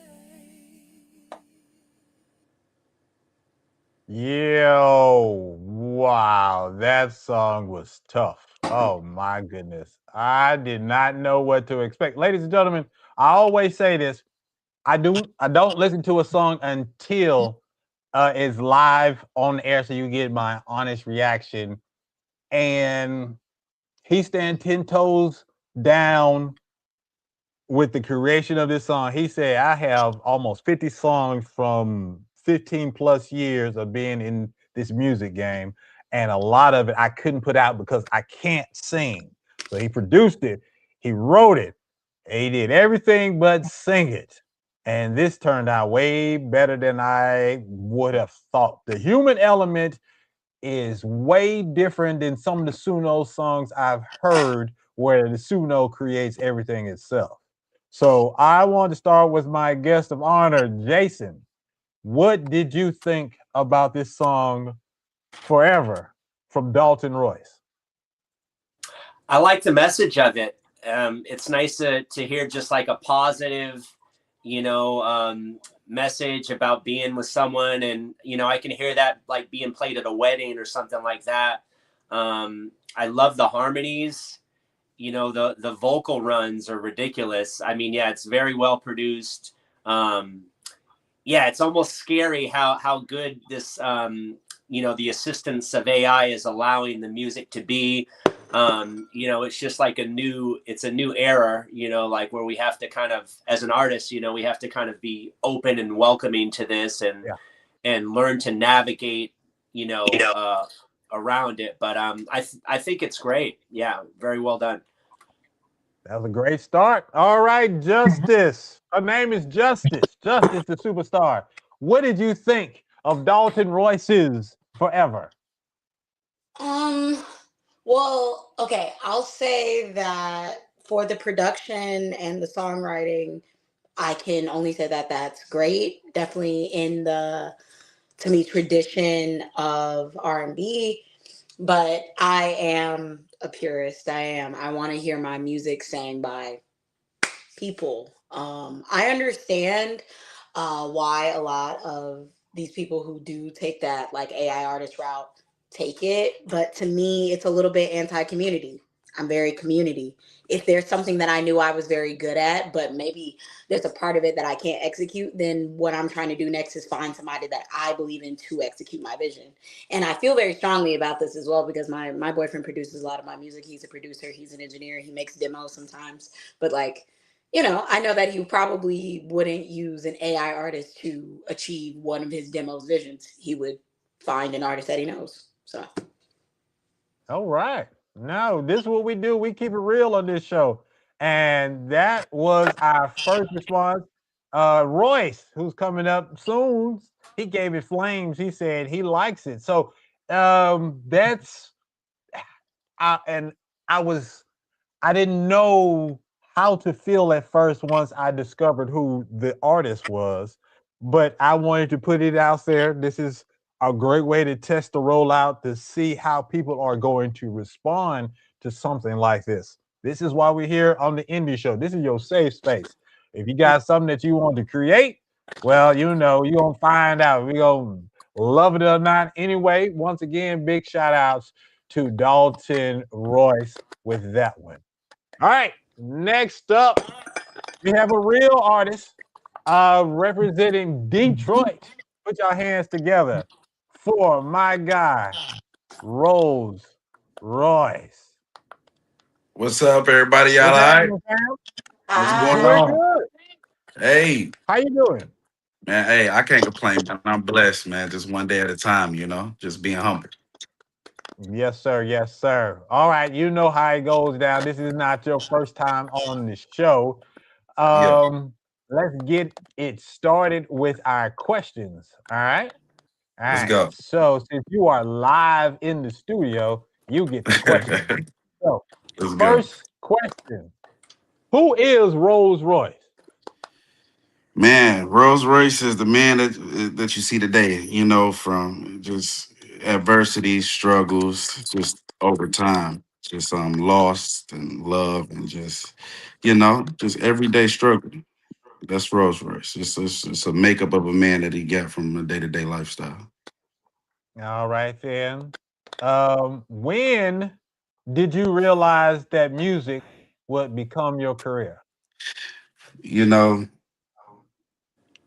Yo, wow, that song was tough. Oh my goodness. I did not know what to expect. Ladies and gentlemen, I always say this. I don't listen to a song until it's live on the air so you get my honest reaction. And he stand 10 toes down with the creation of this song. He said, I have almost 50 songs from 15 plus years of being in this music game. And a lot of it I couldn't put out because I can't sing. So he produced it, he wrote it, he did everything but sing it. And this turned out way better than I would have thought. The human element is way different than some of the Suno songs I've heard where the Suno creates everything itself. So I want to start with my guest of honor, Jason. What did you think about this song Forever from Dalton Royce? I like the message of it. It's nice to hear just like a positive, message about being with someone. And, I can hear that like being played at a wedding or something like that. I love the harmonies. The vocal runs are ridiculous. I mean, yeah, it's very well produced. Yeah, it's almost scary how good this, the assistance of AI is allowing the music to be. It's just like it's a new era, like where we have to kind of, as an artist, we have to kind of be open and welcoming to this and learn to navigate, around it. But I think it's great. Yeah, very well done. That was a great start. All right, Justice. Her name is Justice. Justice, the superstar. What did you think of Dalton Royce's Forever? Um, well, okay, I'll say that for the production and the songwriting, I can only say that that's great. Definitely in the, to me, tradition of R&B, but I am a purist. I am. I want to hear my music sang by people. I understand why a lot of these people who do take that like AI artist route take it, but to me, it's a little bit anti-community. I'm very community. If there's something that I knew I was very good at, but maybe there's a part of it that I can't execute, then what I'm trying to do next is find somebody that I believe in to execute my vision. And I feel very strongly about this as well because my boyfriend produces a lot of my music. He's a producer, he's an engineer, he makes demos sometimes. But like, I know that he probably wouldn't use an AI artist to achieve one of his demo's visions. He would find an artist that he knows. So, All right. No, this is what we do. We keep it real on this show. And that was our first response. Royce, who's coming up soon, he gave it flames. He said he likes it. So that's and I was I didn't know how to feel at first once I discovered who the artist was, but I wanted to put it out there. This is a great way to test the rollout to see how people are going to respond to something like this. This is why we're here on the Indie Show. This is your safe space. If you got something that you want to create, well, you're going to find out. We're going to love it or not. Anyway, once again, big shout outs to Dalton Royce with that one. All right, next up, we have a real artist representing Detroit. Put your hands together for my guy, Rolls Royce. What's up, everybody? Y'all all What's right? happening, fam? What's going Doing on? good. Hey, How you doing? man. Hey, I can't complain, man. I'm blessed, man. Just one day at a time, just being humble. Yes, sir. Yes, sir. All right, you know how it goes down. This is not your first time on the show. Yeah, Let's get it started with our questions. All right. All let's right. go. So since you are live in the studio, you get the question. So Let's go. first question. Who is Rolls Royce? Man, Rolls Royce is the man that you see today, from just adversity, struggles, just over time. Just lost and love and just everyday struggle. That's Rolls Royce. It's a makeup of a man that he got from a day-to-day lifestyle. All right, then. When did you realize that music would become your career? You know,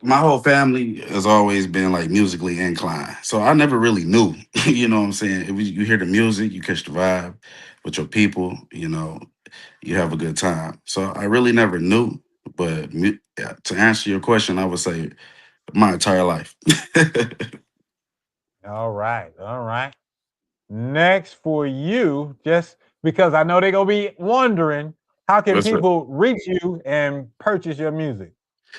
my whole family has always been like musically inclined. So I never really knew, you know what I'm saying? You hear the music, you catch the vibe with your people, you have a good time. So I really never knew. But yeah, to answer your question, I would say my entire life. All right, all right. Next for you, just because I know they're gonna be wondering, how can What's up? people reach you and purchase your music?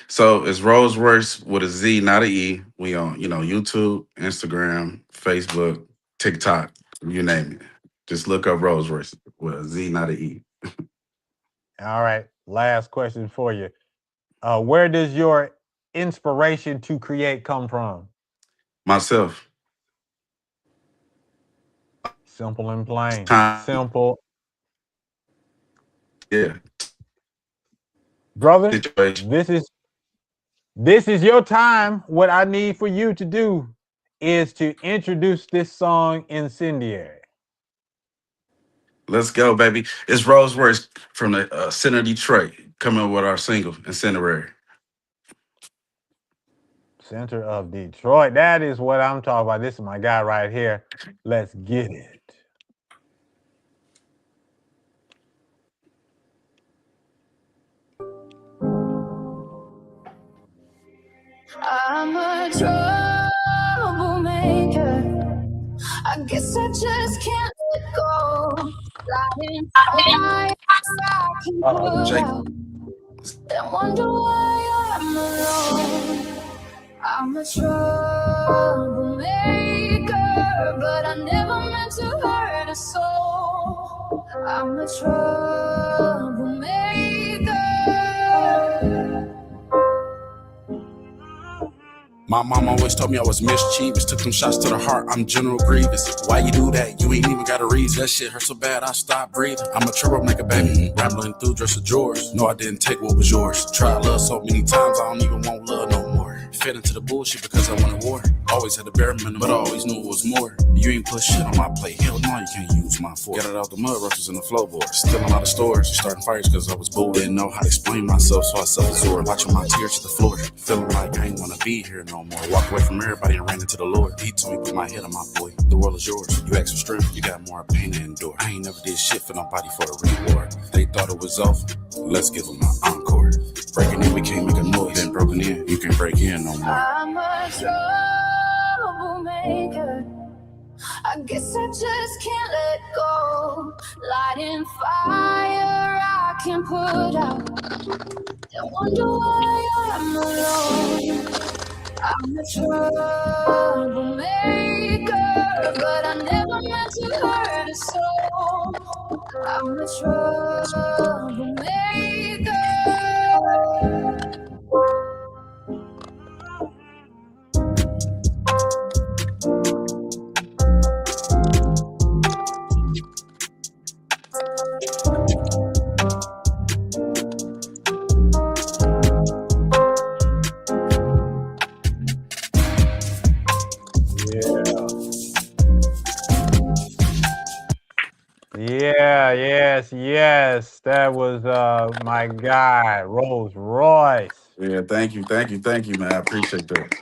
So it's Rose Royce with a Z, not a E. We on, YouTube, Instagram, Facebook, TikTok, you name it. Just look up Rose Royce with a Z, not a E. All right, last question for you. Where does your inspiration to create come from? Myself. Simple and plain. Time. Simple. Yeah. Brother, Situation. this is your time. What I need for you to do is to introduce this song Incendiary. Let's go, baby. It's Rose Royce from the center of Detroit coming with our single, Incendiary. Center of Detroit. That is what I'm talking about. This is my guy right here. Let's get it. I'm a troublemaker. I guess I just can't let go. Lighting fire, I can put Jake. out. Then wonder why I'm alone. I'm a troublemaker, but I never meant to hurt a soul. I'm a troublemaker. My mom always told me I was mischievous. Took them shots to the heart, I'm General Grievous. Why you do that? You ain't even got a reason. That shit hurt so bad, I stopped breathing. I'm a troublemaker, baby. Rambling through dresser drawers. No, I didn't take what was yours. Tried love so many times, I don't even want love no more. Fed into the bullshit because I wanted war. Always had the bare minimum, but I always knew it was more. You ain't put shit on my plate. Hell no, you can't use my fork. Got it out the mud rushes in the floorboard. Stealing out of stores. Starting fires because I was bored. Didn't know how to explain myself, so I self-absorbed. Watching my tears to the floor. Feeling like I ain't wanna be here no more. Walked away from everybody and ran into the Lord. He told me, put my head on my boy. The world is yours. You ask for strength, you got more pain to endure. I ain't never did shit for nobody for a reward. They thought it was off. Let's give them an encore. Breaking in, we can't make a noise. Been broken in, you can't break in no more. I'm a troublemaker. I guess I just can't let go. Lighting fire, I can put out. Don't wonder why I'm alone. I'm a troublemaker, but I never meant to hurt a soul. I'm a troublemaker. Yeah, yes. That was my guy, Rose Royce. Yeah, thank you, man. I appreciate that.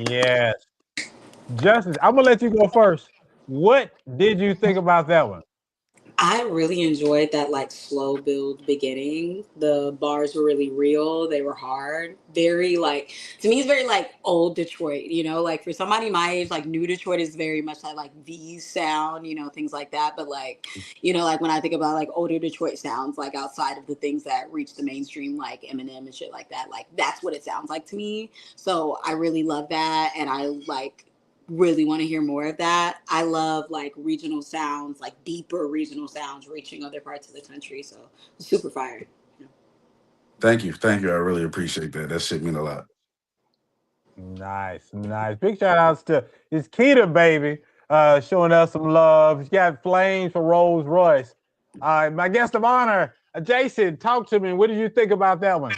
Yes. Justice, I'm gonna let you go first. What did you think about that one? I really enjoyed that like slow build beginning. The bars were really real. They were hard. Very like to me it's very like old Detroit, like for somebody my age, like new Detroit is very much like V's sound, things like that. But like, like when I think about like older Detroit sounds, like outside of the things that reach the mainstream, like Eminem and shit like that, like that's what it sounds like to me. So I really love that. And I like really want to hear more of that. I love like regional sounds, like deeper regional sounds reaching other parts of the country. So super fire. Thank you. I really appreciate that. That shit mean a lot. Nice. Big shout outs to it's Keita, baby, showing us some love. She got flames for Rolls Royce. My guest of honor, Jason, talk to me. What did you think about that one?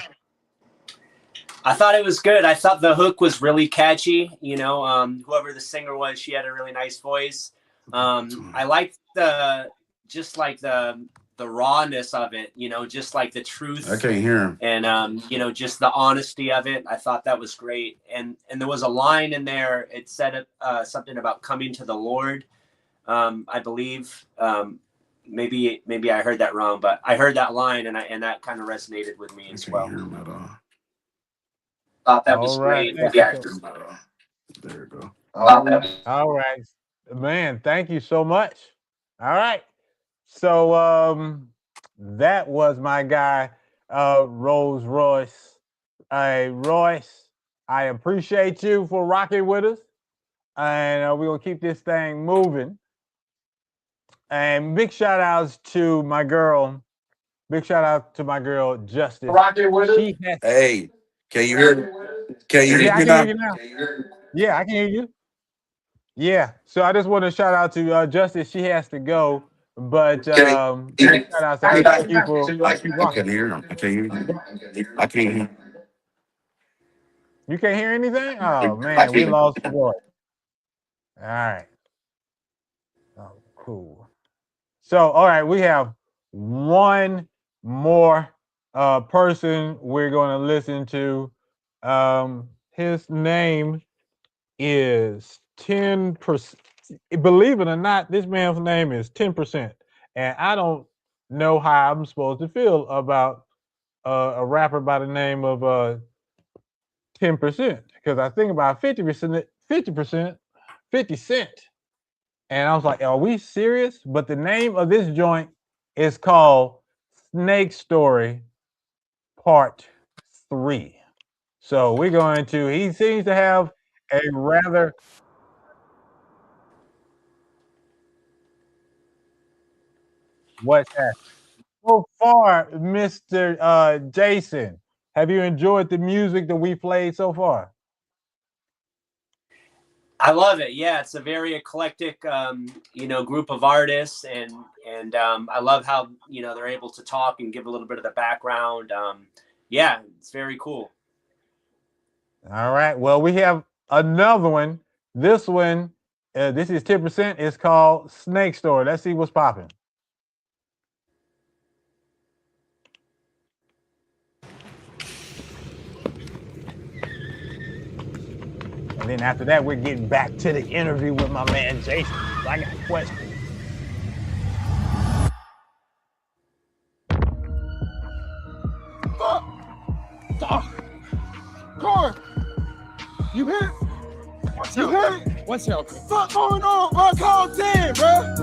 I thought it was good. I thought the hook was really catchy. You know, whoever the singer was, she had a really nice voice. I liked just like the rawness of it. You know, just like the truth. I can't hear him. And you know, just the honesty of it. I thought that was great. And there was a line in there. It said something about coming to the Lord. I believe. Maybe I heard that wrong, but I heard that line, and that kind of resonated with me as well. Thought that was great. Yeah. There you go. All right, man. Thank you so much. All right. So that was my guy, Rolls Royce. Royce, I appreciate you for rocking with us, and we're gonna keep this thing moving. And big shout outs to my girl. Big shout out to my girl Justice. Rocking with us. Hey, can you hear me? Can you hear me now? Yeah, I can hear you. Yeah. So I just want to shout out to Justice. She has to go, but shout out to her. Thank you for I can hear him. I can't hear you. I can't hear. You can't hear anything? Oh man, we lost Roy. All right. Oh, cool. So, all right, we have one more person we're going to listen to. His name is 10%. Believe it or not, this man's name is 10%. And I don't know how I'm supposed to feel about a rapper by the name of 10%. Because I think about 50%, 50 Cent. And I was like, are we serious? But the name of this joint is called Snake Story Part 3. So we're going to, he seems to have a rather, what's that? So far, Mr. Jason, have you enjoyed the music that we played so far? I love it. Yeah, it's a very eclectic, you know, group of artists, and I love how, you know, they're able to talk and give a little bit of the background. Yeah, it's very cool. All right. Well, we have another one. This one, this is 10%. It's called Snake Story. Let's see what's popping. And then after that, we're getting back to the interview with my man Jason. So I got questions. Corey, you hit? You hit? What's up? Fuck going on, bro? Call 10, bro.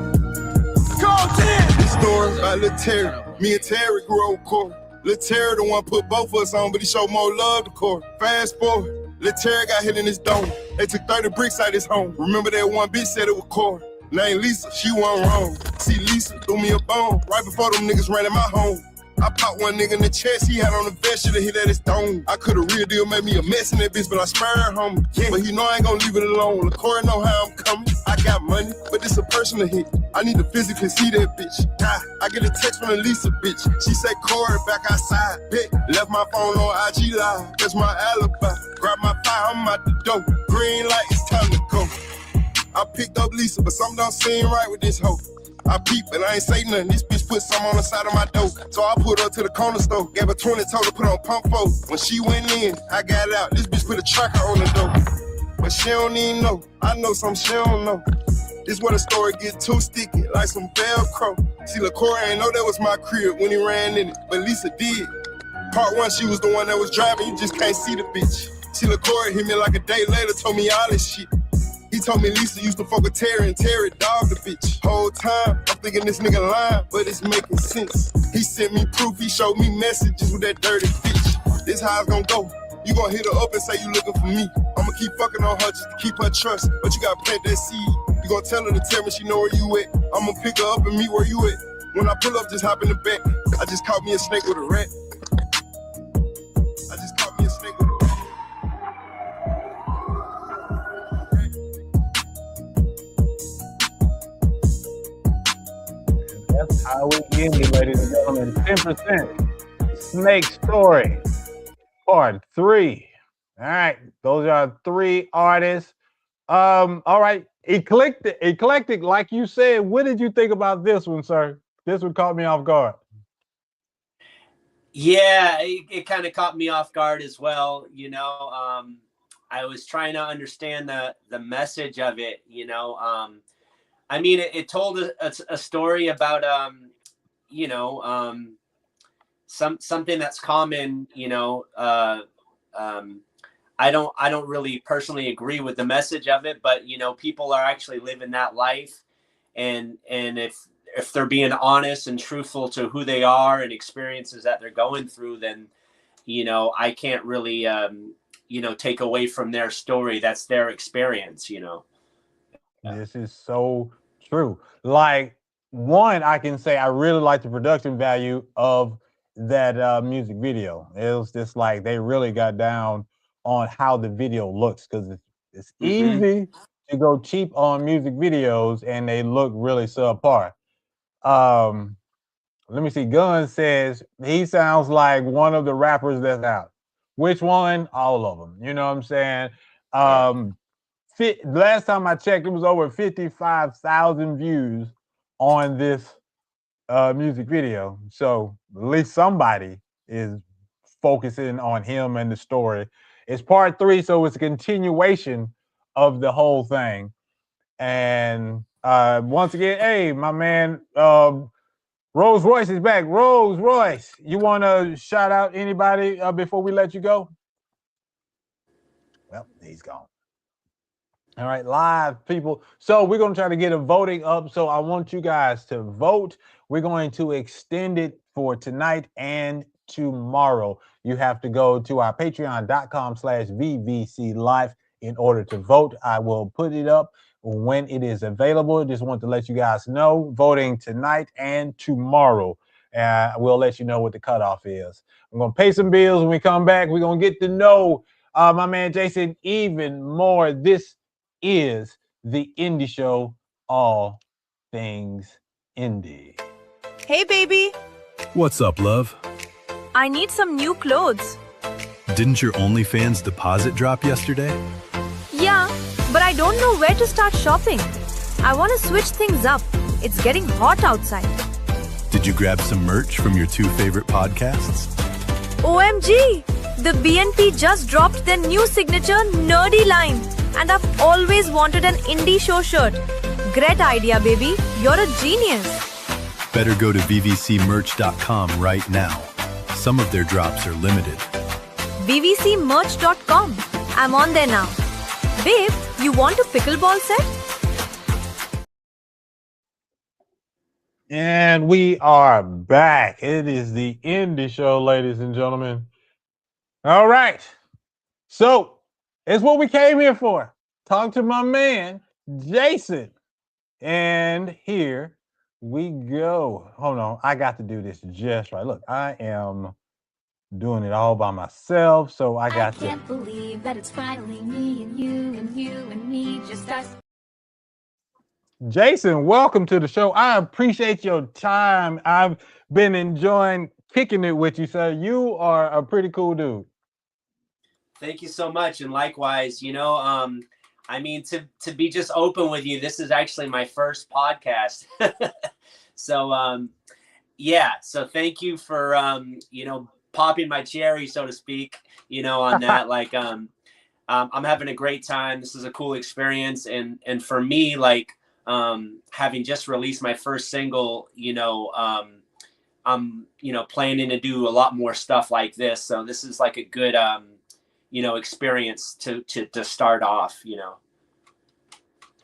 Call 10. This story by Lil Terry. Me and Terry grew up Corey. Lil Terry the one put both of us on, but he showed more love to Corey. Fast forward. Lil Terry got hit in his dome. They took 30 bricks out his home. Remember that one bitch said it was Corey. Named Lisa, she wasn't wrong. See, Lisa threw me a bone right before them niggas ran in my home. I popped one nigga in the chest, he had on the vest, should've hit at his dome. I could've real deal made me a mess in that bitch, but I spared homie. Yeah, but he know I ain't gonna leave it alone. LaCory know how I'm coming. I got money, but it's a personal hit. I need to physically see that bitch. I get a text from the Lisa bitch. She said, Corey, back outside. Bet, left my phone on IG Live. That's my alibi. Grab my fire, I'm out the door. Green light, it's time to go. I picked up Lisa, but something don't seem right with this hoe. I peep, but I ain't say nothing. This bitch put something on the side of my door. So I put her to the corner store. Gave her 20, told her put on pump 4. When she went in, I got out. This bitch put a tracker on the door. But she don't even know. I know something she don't know. This where the story get too sticky, like some Velcro. See, LaCory ain't know that was my crib when he ran in it, but Lisa did. Part 1, she was the one that was driving. You just can't see the bitch. See, LaCory hit me like a day later, told me all this shit. He told me Lisa used to fuck with Terry and Terry dogged the bitch. Whole time, I'm thinking this nigga lying, but it's making sense. He sent me proof, he showed me messages with that dirty bitch. This how it's gonna go. You gonna hit her up and say you looking for me. I'ma keep fucking on her just to keep her trust, but you gotta plant that seed. You gonna tell her to tell me she know where you at. I'ma pick her up and meet where you at. When I pull up, just hop in the back. I just caught me a snake with a rat. I just caught me a snake with a rat. That's how we end it, ladies and gentlemen. 10%. Snake Story, Part 3. All right, those are 3 artists. All right, eclectic, like you said. What did you think about this one, sir? This one caught me off guard. Yeah, it kind of caught me off guard as well. I was trying to understand the message of it. I mean, it told a story about something that's common. I don't really personally agree with the message of it, but people are actually living that life, and if they're being honest and truthful to who they are and experiences that they're going through, then I can't really take away from their story. That's their experience. This is so true. Like, one, I can say I really like the production value of that music video. It was just like they really got down on how the video looks, because it's easy to go cheap on music videos and they look really subpar. Let me see. Gunn says he sounds like one of the rappers that's out. Which one? All of them. You know what I'm saying? Last time I checked, it was over 55,000 views on this music video. So at least somebody is focusing on him and the story. It's part 3, so it's a continuation of the whole thing. And once again, hey, my man, Rolls Royce is back. Rolls Royce, you want to shout out anybody before we let you go? Well, he's gone. All right, live people. So we're going to try to get a voting up. So I want you guys to vote. We're going to extend it for tonight and tomorrow. You have to go to our patreon.com/VVC Live in order to vote. I will put it up when it is available. Just want to let you guys know, voting tonight and tomorrow. We'll let you know what the cutoff is. I'm going to pay some bills. When we come back, we're going to get to know my man Jason even more. This is the Indie Show, all things indie. Hey, baby. What's up, love? I need some new clothes. Didn't your OnlyFans deposit drop yesterday? Yeah, but I don't know where to start shopping. I want to switch things up. It's getting hot outside. Did you grab some merch from your 2 favorite podcasts? OMG! The BNP just dropped their new signature nerdy line. And I've always wanted an Indie Show shirt. Great idea, baby. You're a genius. Better go to vvcmerch.com right now. Some of their drops are limited. vvcmerch.com. I'm on there now. Babe, you want a pickleball set? And we are back. It is the Indie Show, ladies and gentlemen. All right. So it's what we came here for. Talk to my man, Jason. And here we go. Hold on. I got to do this just right. Look, I am doing it all by myself. So I got to. I can't believe that it's finally me and you and you and me, just us. Jason, welcome to the show. I appreciate your time. I've been enjoying kicking it with you, sir. You are a pretty cool dude. Thank you so much, and likewise. I mean, to be just open with you, this is actually my first podcast. So yeah, so thank you for popping my cherry, so to speak, on that. Like I'm having a great time. This is a cool experience, and for me, like having just released my first single, I'm planning to do a lot more stuff like this. So this is like a good experience to start off.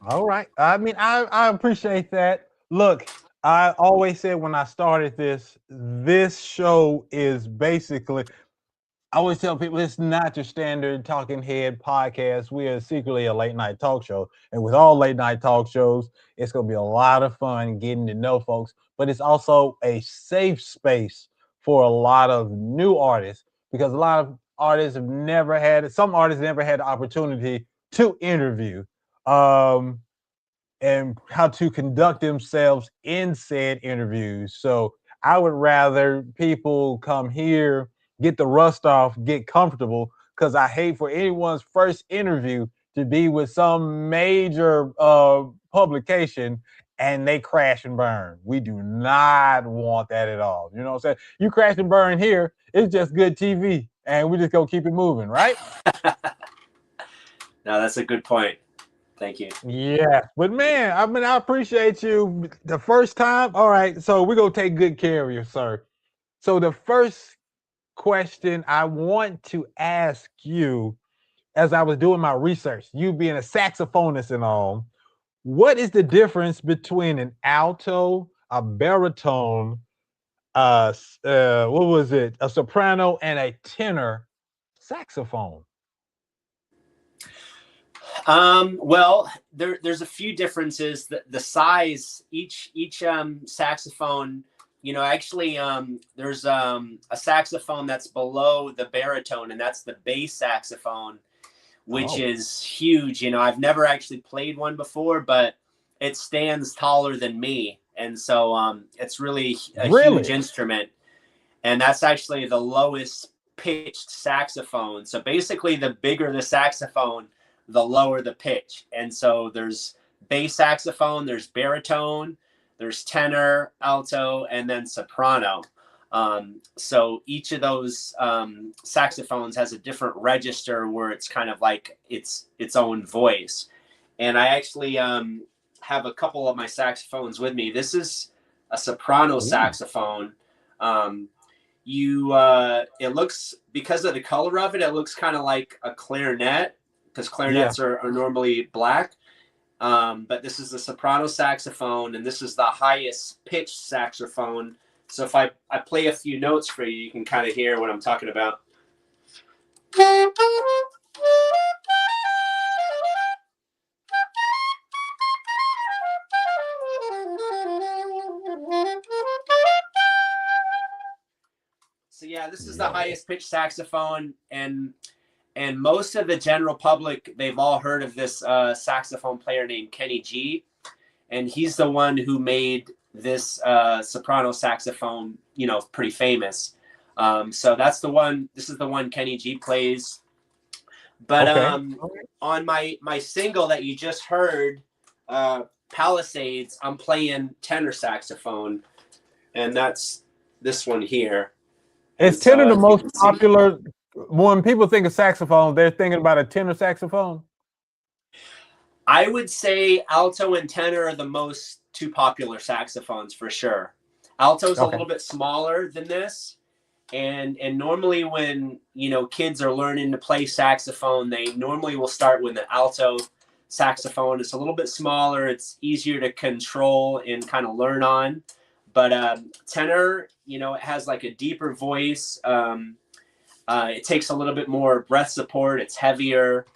All right. I mean, I appreciate that. Look, I always said when I started this show is basically, I always tell people it's not your standard talking head podcast. We are secretly a late night talk show. And with all late night talk shows, it's going to be a lot of fun getting to know folks, but it's also a safe space for a lot of new artists, because a lot of artists have never had, some artists never had the opportunity to interview. And how to conduct themselves in said interviews. So I would rather people come here, get the rust off, get comfortable, because I hate for anyone's first interview to be with some major publication and they crash and burn. We do not want that at all. You know what I'm saying? You crash and burn here, it's just good TV, and we just go keep it moving, right? No, that's a good point. Thank you. Yeah, but man, I appreciate you. The first time, all right. So we're gonna take good care of you, sir. So the first question I want to ask you, as I was doing my research, you being a saxophonist and all, what is the difference between an alto, a baritone, what was it, a soprano, and a tenor saxophone? Well, there's a few differences. The size, each saxophone, actually, there's a saxophone that's below the baritone, and that's the bass saxophone, which is huge. I've never actually played one before, but it stands taller than me, and so it's really a huge instrument. And that's actually the lowest pitched saxophone. So basically, the bigger the saxophone, the lower the pitch. And so there's bass saxophone, there's baritone, there's tenor, alto, and then soprano. So each of those saxophones has a different register where it's kind of like its own voice. And I actually have a couple of my saxophones with me. This is a soprano saxophone. It looks, because of the color of it, it looks kind of like a clarinet, because clarinets are normally black. But this is the soprano saxophone, and this is the highest pitched saxophone. So if I play a few notes for you, you can kind of hear what I'm talking about. So yeah, this is the highest pitched saxophone, and most of the general public, they've all heard of this saxophone player named Kenny G, and he's the one who made this soprano saxophone, pretty famous. So that's the one. This is the one Kenny G plays. But on my single that you just heard, Palisades, I'm playing tenor saxophone, and that's this one here. Is tenor the most popular? When people think of saxophone, they're thinking about a tenor saxophone? I would say alto and tenor are the most two popular saxophones for sure. Alto's a little bit smaller than this. And normally when, kids are learning to play saxophone, they normally will start with the alto saxophone. It's a little bit smaller. It's easier to control and kind of learn on. But tenor, it has like a deeper voice. It takes a little bit more breath support. It's heavier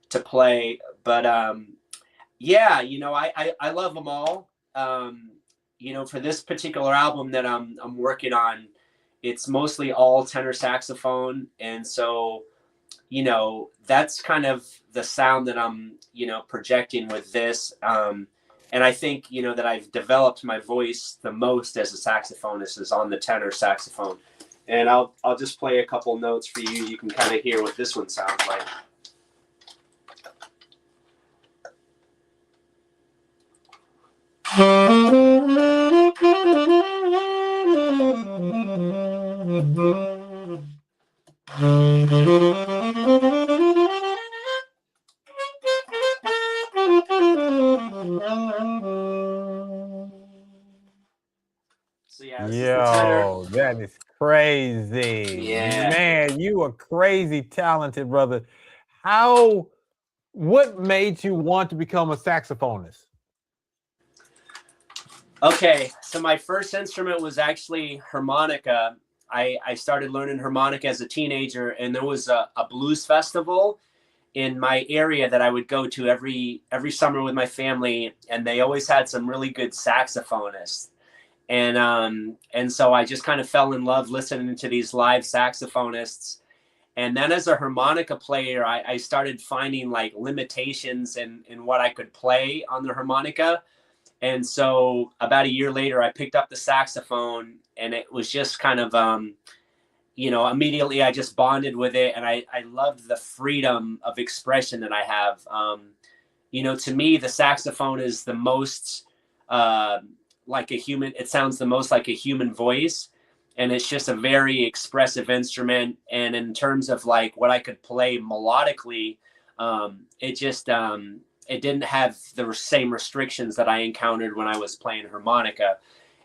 to play. But I love them all. For this particular album that I'm working on, it's mostly all tenor saxophone. And so, that's kind of the sound that I'm, projecting with this. And I think, that I've developed my voice the most as a saxophonist is on the tenor saxophone. And I'll just play a couple notes for you. You can kind of hear what this one sounds like. So yeah, this is the tenor. That is crazy. Yeah. Man, you are crazy talented, brother. What made you want to become a saxophonist? Okay, so my first instrument was actually harmonica. I started learning harmonica as a teenager, and there was a blues festival in my area that I would go to every summer with my family, and they always had some really good saxophonists. And so I just kind of fell in love listening to these live saxophonists. And then as a harmonica player, I started finding like limitations in what I could play on the harmonica. And so about a year later, I picked up the saxophone, and it was just kind of, immediately I just bonded with it, and I loved the freedom of expression that I have. To me, the saxophone is the most like a human. It sounds the most like a human voice, and it's just a very expressive instrument. And in terms of like what I could play melodically, it didn't have the same restrictions that I encountered when I was playing harmonica.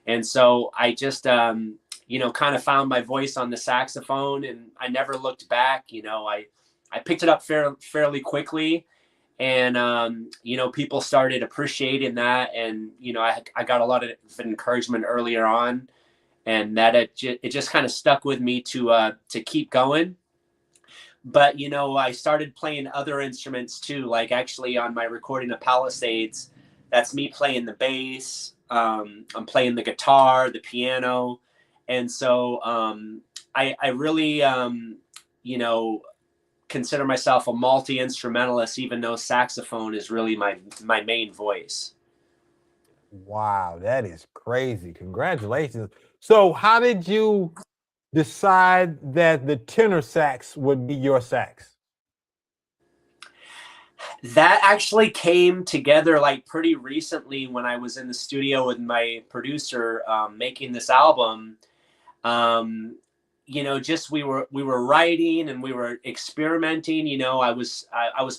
And so I just kind of found my voice on the saxophone, and I never looked back. I picked it up fairly quickly, and people started appreciating that, and I got a lot of encouragement earlier on, and that it just kind of stuck with me to keep going. But I started playing other instruments too, like actually on my recording of Palisades, that's me playing the bass. I'm playing the guitar, the piano, and so I really consider myself a multi-instrumentalist, even though saxophone is really my main voice. Wow, that is crazy. Congratulations. So how did you decide that the tenor sax would be your sax? That actually came together like pretty recently when I was in the studio with my producer making this album. Just we were writing and we were experimenting. I was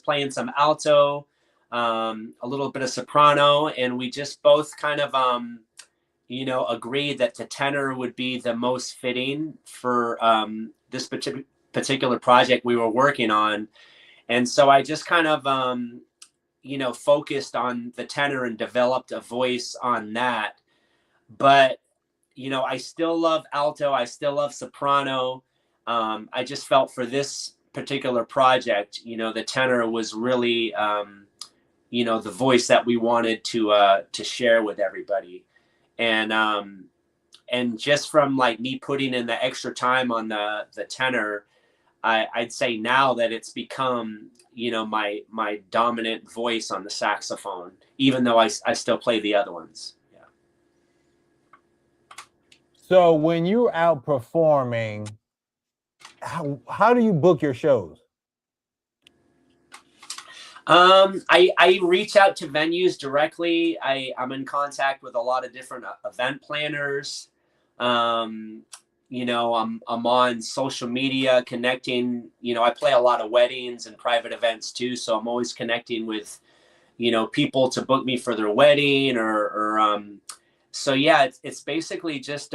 playing some alto, a little bit of soprano, and we just both kind of agreed that the tenor would be the most fitting for this particular project we were working on. And so I just kind of focused on the tenor and developed a voice on that. But I still love alto. I still love soprano. I just felt for this particular project, the tenor was really, the voice that we wanted to share with everybody. And just from like me putting in the extra time on the tenor, I'd say now that it's become, my dominant voice on the saxophone, even though I still play the other ones. So when you're out performing, how do you book your shows? I reach out to venues directly. I'm in contact with a lot of different event planners. I'm on social media connecting. I play a lot of weddings and private events too, so I'm always connecting with people to book me for their wedding or so yeah, it's basically just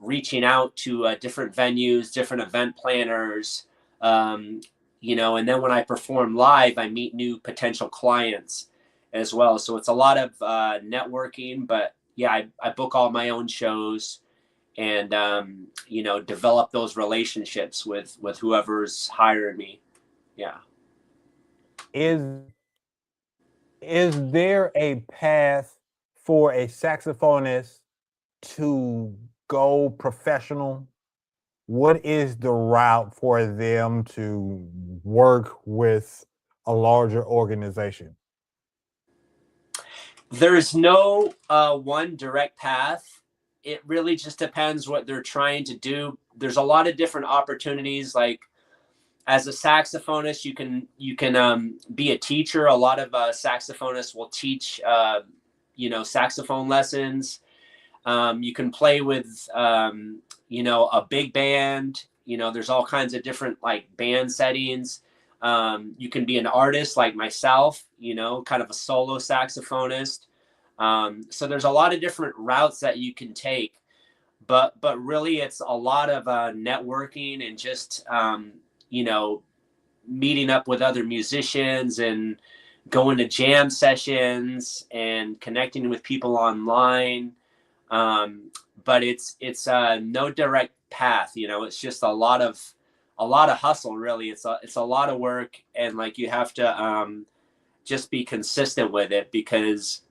reaching out to different venues, different event planners, and then when I perform live, I meet new potential clients as well. So it's a lot of networking, but yeah, I book all my own shows and develop those relationships with whoever's hired me. Yeah. Is there a path for a saxophonist to go professional? What is the route for them to work with a larger organization? There's no one direct path. It really just depends what they're trying to do. There's a lot of different opportunities. Like as a saxophonist, you can be a teacher. A lot of saxophonists will teach saxophone lessons. You can play with a big band. There's all kinds of different like band settings. You can be an artist like myself, kind of a solo saxophonist. So there's a lot of different routes that you can take, but really it's a lot of networking and just meeting up with other musicians and going to jam sessions and connecting with people online. But it's no direct path. It's just a lot of hustle. Really, it's a lot of work, and like you have to just be consistent with it because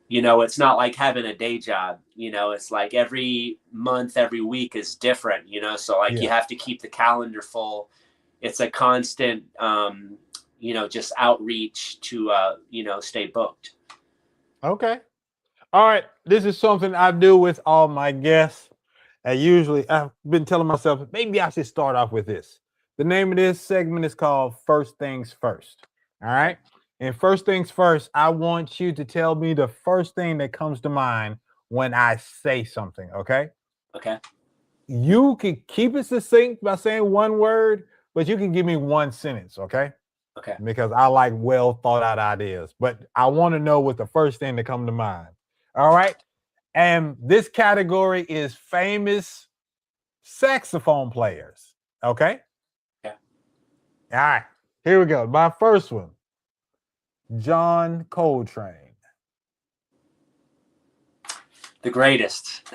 it's not like having a day job. It's like every month, every week is different. So like you have to keep the calendar full. It's a constant just outreach to stay booked. Okay. All right. This is something I do with all my guests. And usually I've been telling myself maybe I should start off with this. The name of this segment is called First Things First. All right. And first things first, I want you to tell me the first thing that comes to mind when I say something. Okay. Okay. You can keep it succinct by saying one word, but you can give me one sentence. Okay. Okay. Because I like well thought out ideas, but I want to know what the first thing that come to mind. All right. And this category is famous saxophone players. Okay. Yeah. All right. Here we go. My first one, John Coltrane. The greatest.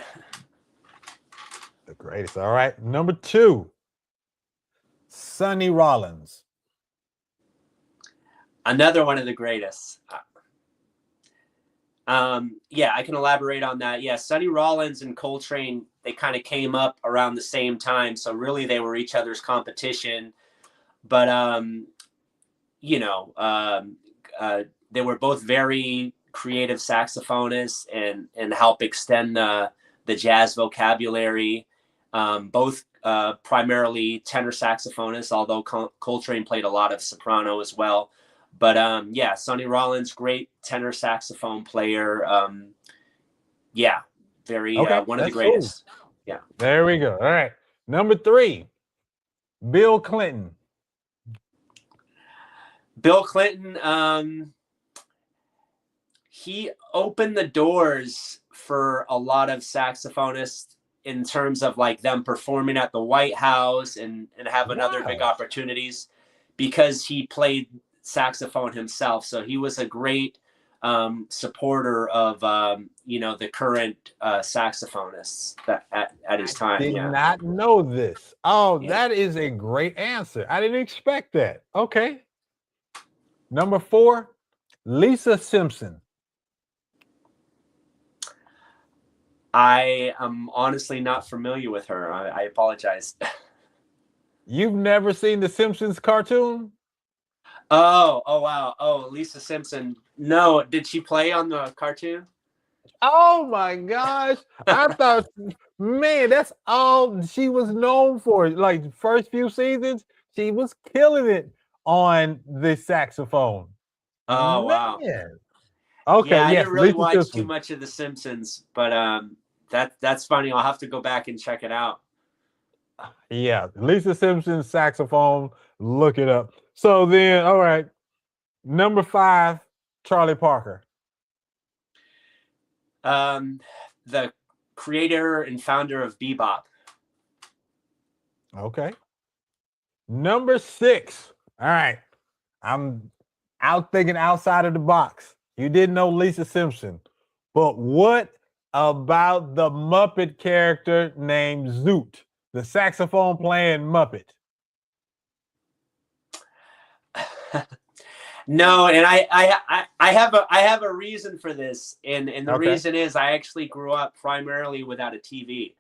The greatest. All right. Number 2, Sonny Rollins. Another one of the greatest. Yeah, I can elaborate on that. Yeah, Sonny Rollins and Coltrane, they kind of came up around the same time. So really they were each other's competition. But, they were both very creative saxophonists and help extend the jazz vocabulary. Both primarily tenor saxophonists, although Coltrane played a lot of soprano as well. But yeah, Sonny Rollins, great tenor saxophone player. Very Okay, one of the that's greatest. cool. Yeah. There we go. All right. Number 3, Bill Clinton. Bill Clinton, he opened the doors for a lot of saxophonists in terms of like them performing at the White House and having other big opportunities because he played saxophone himself. So he was a great supporter of, the current saxophonists that at his time. Did Yeah. not know this. Oh, Yeah. that is a great answer. I didn't expect that. Okay. Number 4, Lisa Simpson. I am honestly not familiar with her. I apologize. You've never seen the Simpsons cartoon? Oh, wow. Oh, Lisa Simpson. No, did she play on the cartoon? Oh my gosh. I thought, man, that's all she was known for. Like the first few seasons, she was killing it on the saxophone. Oh, wow. Man. Okay, Yeah, I yes, didn't really Lisa watch too Simpson. much of The Simpsons, but that's funny. I'll have to go back and check it out. Yeah, Lisa Simpson saxophone. Look it up. So then, all right, number 5, Charlie Parker. The creator and founder of bebop. Okay. Number 6. All right. I'm out thinking outside of the box. You didn't know Lisa Simpson, but what about the Muppet character named Zoot, the saxophone playing Muppet? No, and I have a reason for this, and the Okay. reason is I actually grew up primarily without a TV.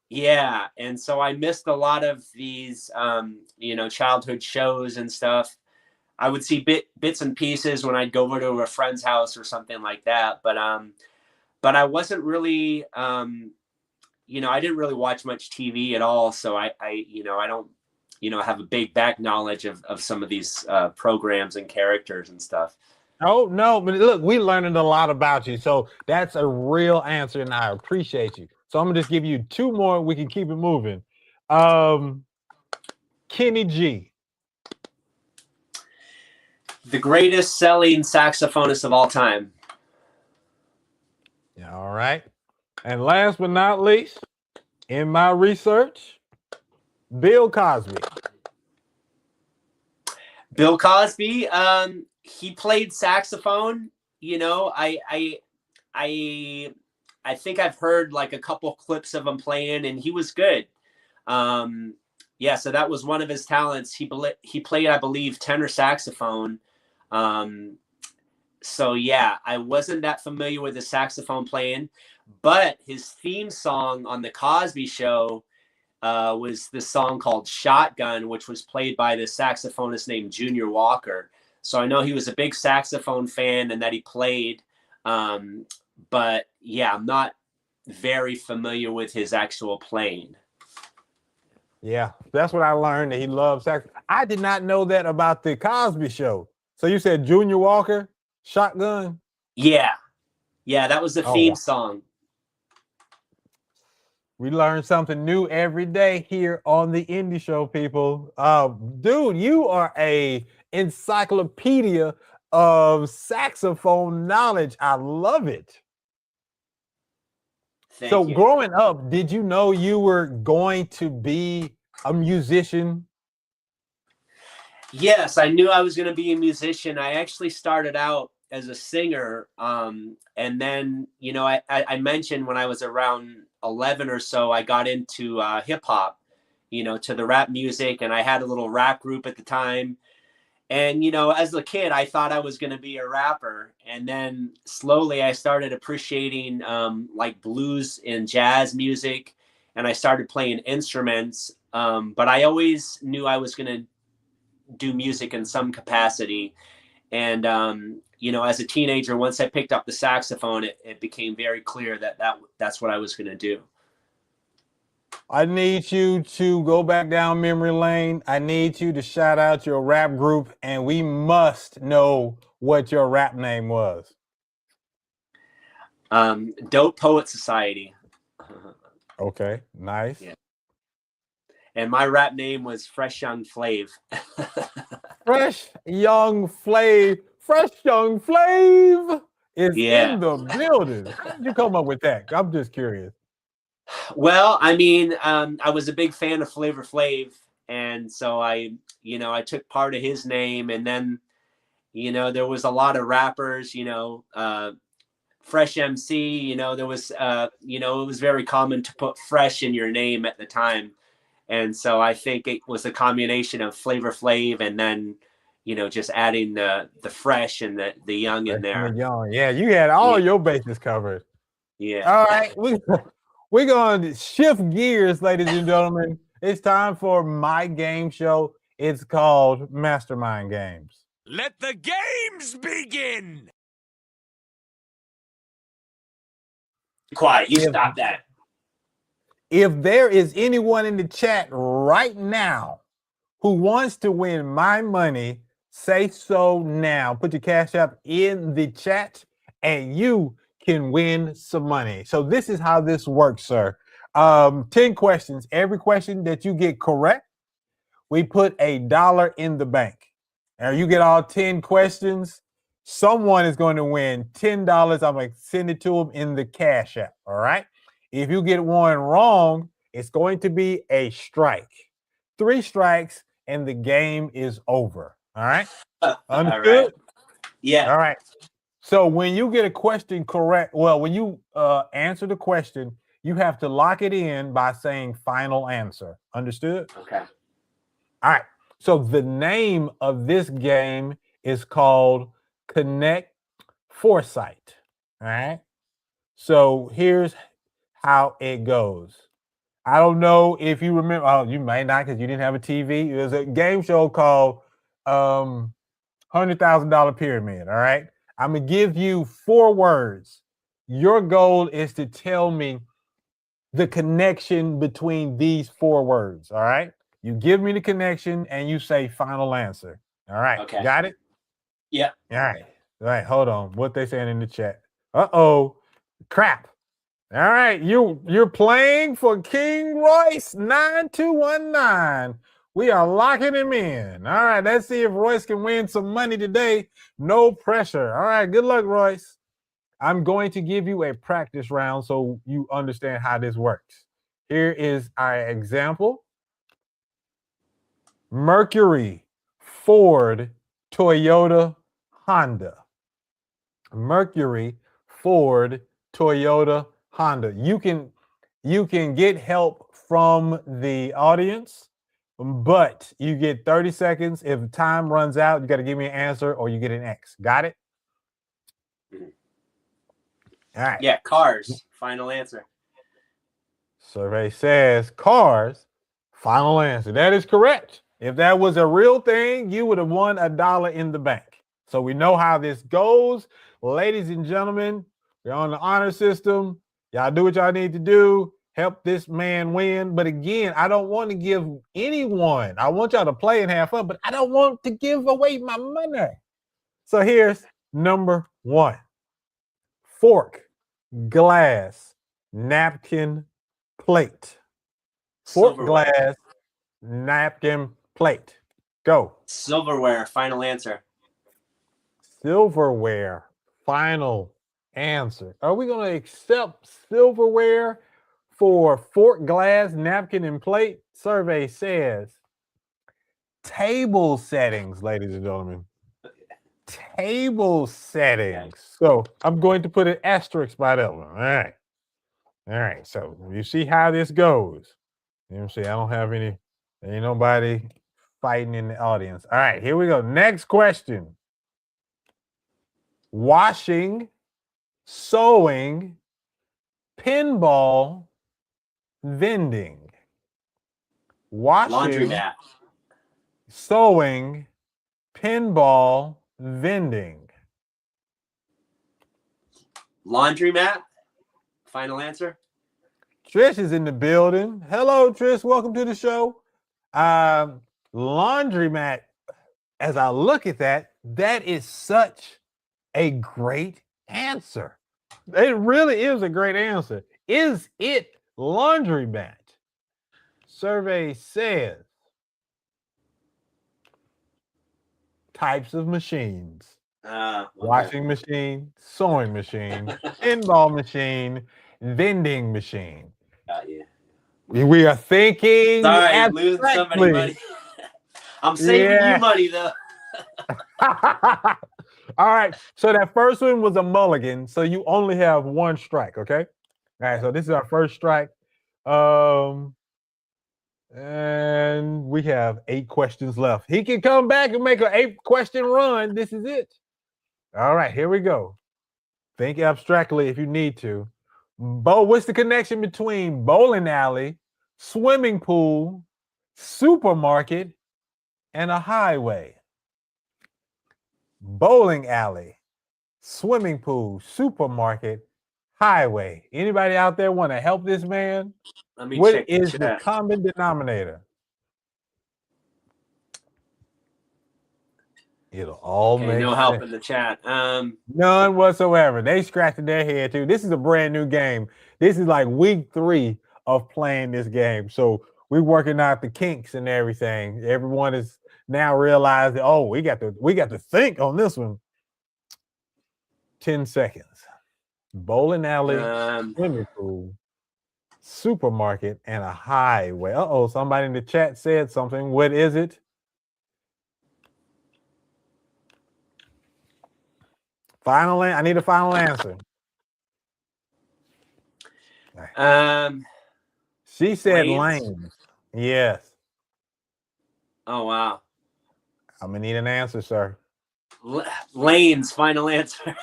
Yeah, and so I missed a lot of these, childhood shows and stuff. I would see bits and pieces when I'd go over to a friend's house or something like that. But I wasn't really, I didn't really watch much TV at all. So I don't, have a big back knowledge of some of these programs and characters and stuff. Oh no, but look, we're learning a lot about you. So that's a real answer, and I appreciate you. So I'm gonna just give you 2 more. We can keep it moving. Kenny G. The greatest selling saxophonist of all time. Yeah, all right. And last but not least, in my research, Bill Cosby. Bill Cosby, he played saxophone. I think I've heard like a couple clips of him playing, and he was good. So that was one of his talents. He played, I believe, tenor saxophone. So yeah, I wasn't that familiar with his saxophone playing, but his theme song on the Cosby Show was this song called Shotgun, which was played by this saxophonist named Junior Walker. So I know he was a big saxophone fan and that he played. But yeah, I'm not very familiar with his actual playing. Yeah, that's what I learned, that he loves sax. I did not know that about the Cosby Show. So you said Junior Walker, Shotgun? Yeah, that was the Oh, theme wow. song. We learn something new every day here on the Indie Show, people. Dude, you are a encyclopedia of saxophone knowledge. I love it. Thank you. Growing up, did you know you were going to be a musician? Yes, I knew I was going to be a musician. I actually started out as a singer. And then, I mentioned when I was around 11 or so, I got into hip hop, to the rap music. And I had a little rap group at the time. And, as a kid, I thought I was going to be a rapper. And then slowly I started appreciating like blues and jazz music. And I started playing instruments. But I always knew I was going to do music in some capacity. And, as a teenager, once I picked up the saxophone, it became very clear that's what I was going to do. I need you to go back down memory lane. I need you to shout out your rap group, and we must know what your rap name was. Dope Poet Society. Okay, nice. Yeah. And my rap name was Fresh Young Flav. Fresh Young Flav. Fresh Young Flav is in the building. How did you come up with that? I'm just curious. Well, I mean, I was a big fan of Flavor Flav, and so I took part of his name, and then, there was a lot of rappers, Fresh MC, there was, it was very common to put Fresh in your name at the time. And so I think it was a combination of Flavor Flav and then, just adding the fresh and the young in there. The young. Yeah, you had all your bases covered. Yeah. All right. We're going to shift gears, ladies and gentlemen. It's time for my game show. It's called Mastermind Games. Let the games begin. Quiet. You stop that. If there is anyone in the chat right now who wants to win my money, say so now. Put your Cash App in the chat and you can win some money. So this is how this works, sir. 10 questions. Every question that you get correct, we put $1 in the bank. And you get all 10 questions, someone is going to win $10. I'm going to send it to them in the Cash App. All right. If you get one wrong, it's going to be a strike. 3 strikes and the game is over. All right. Understood? All right. Yeah. All right. So when you get a question correct, when you answer the question, you have to lock it in by saying final answer. Understood? Okay. All right. So the name of this game is called Connect Foresight. All right. So here's how it goes. I don't know if you remember. Oh, you may not because you didn't have a TV. It was a game show called $100,000 Pyramid. All right. I'm going to give you 4 words. Your goal is to tell me the connection between these 4 words. All right. You give me the connection and you say final answer. All right. Okay. Got it? Yeah. All right. All right. Hold on. What they saying in the chat? Uh-oh. Crap. All right. You're playing for King Royce 9219. We are locking him in. All right. Let's see if Royce can win some money today. No pressure. All right. Good luck, Royce. I'm going to give you a practice round so you understand how this works. Here is our example. Mercury, Ford, Toyota, Honda. Mercury, Ford, Toyota, Honda. You can get help from the audience, but you get 30 seconds. If time runs out, you got to give me an answer or you get an X. Got it? All right. Yeah, cars. Final answer. Survey says cars. Final answer. That is correct. If that was a real thing, you would have won $1 in the bank. So we know how this goes. Ladies and gentlemen, we're on the honor system. Y'all do what y'all need to do. Help this man win. But again, I don't want to give anyone. I want y'all to play and have fun, but I don't want to give away my money. So here's number 1. Fork, glass, napkin, plate. Fork, Silverware. glass, napkin, plate. Go. Silverware. Final answer. Silverware. Final answer. Are we going to accept silverware for fork, glass, napkin, and plate? Survey says table settings, ladies and gentlemen. Table settings. So I'm going to put an asterisk by that one. All right. All right. So you see how this goes. You know what I'm saying? I don't have ain't nobody fighting in the audience. All right, here we go. Next question. Washing, sewing, pinball, vending. Washing, Laundromat. sewing, pinball, vending. Laundromat. Final answer. Trish is in the building. Hello, Trish. Welcome to the show. Laundromat, as I look at that, that is such a great answer. It really is a great answer. Is it laundromat? Survey says types of machines. Okay. Washing machine, sewing machine, pinball machine, vending machine. Got you. We are thinking. Sorry, losing somebody money. I'm saving you money though. All right. So that first one was a mulligan. So you only have 1 strike. Okay. All right. So this is our first strike. And we have 8 questions left. He can come back and make an 8-question run. This is it. All right. Here we go. Think abstractly if you need to. What's the connection between bowling alley, swimming pool, supermarket, and a highway? Bowling alley, swimming pool, supermarket, highway. Anybody out there want to help this man? Let me What check is the the chat. common denominator? It'll all make No help sense. in the chat. None whatsoever. They scratching their head too. This is a brand new game. This is like week 3 of playing this game. So we're working out the kinks and everything. Everyone is now realizing, oh, we got to think on this one. 10 seconds. Bowling alley, swimming pool, supermarket, and a highway. Uh-oh, somebody in the chat said something. What is it? I need a final answer. She said lanes. Yes. Oh wow. I'm gonna need an answer, sir. Lanes. Final answer.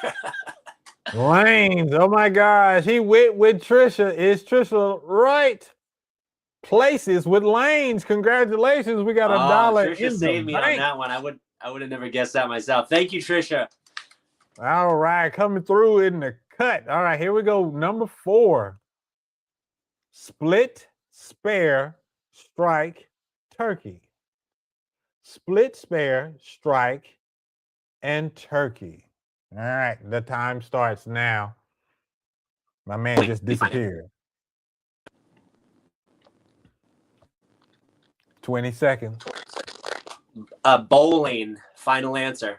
Lanes. Oh my gosh. He went with Trisha. Is Trisha right? Places with lanes. Congratulations. We got $1 Trisha in saved the me bank. on that one. I would have never guessed that myself. Thank you, Trisha. All right, coming through in the cut. All right, here we go. Number 4. Split, spare, strike, turkey. Split, spare, strike, and turkey. All right, the time starts now. My man just disappeared. 20 seconds. Bowling. Final answer.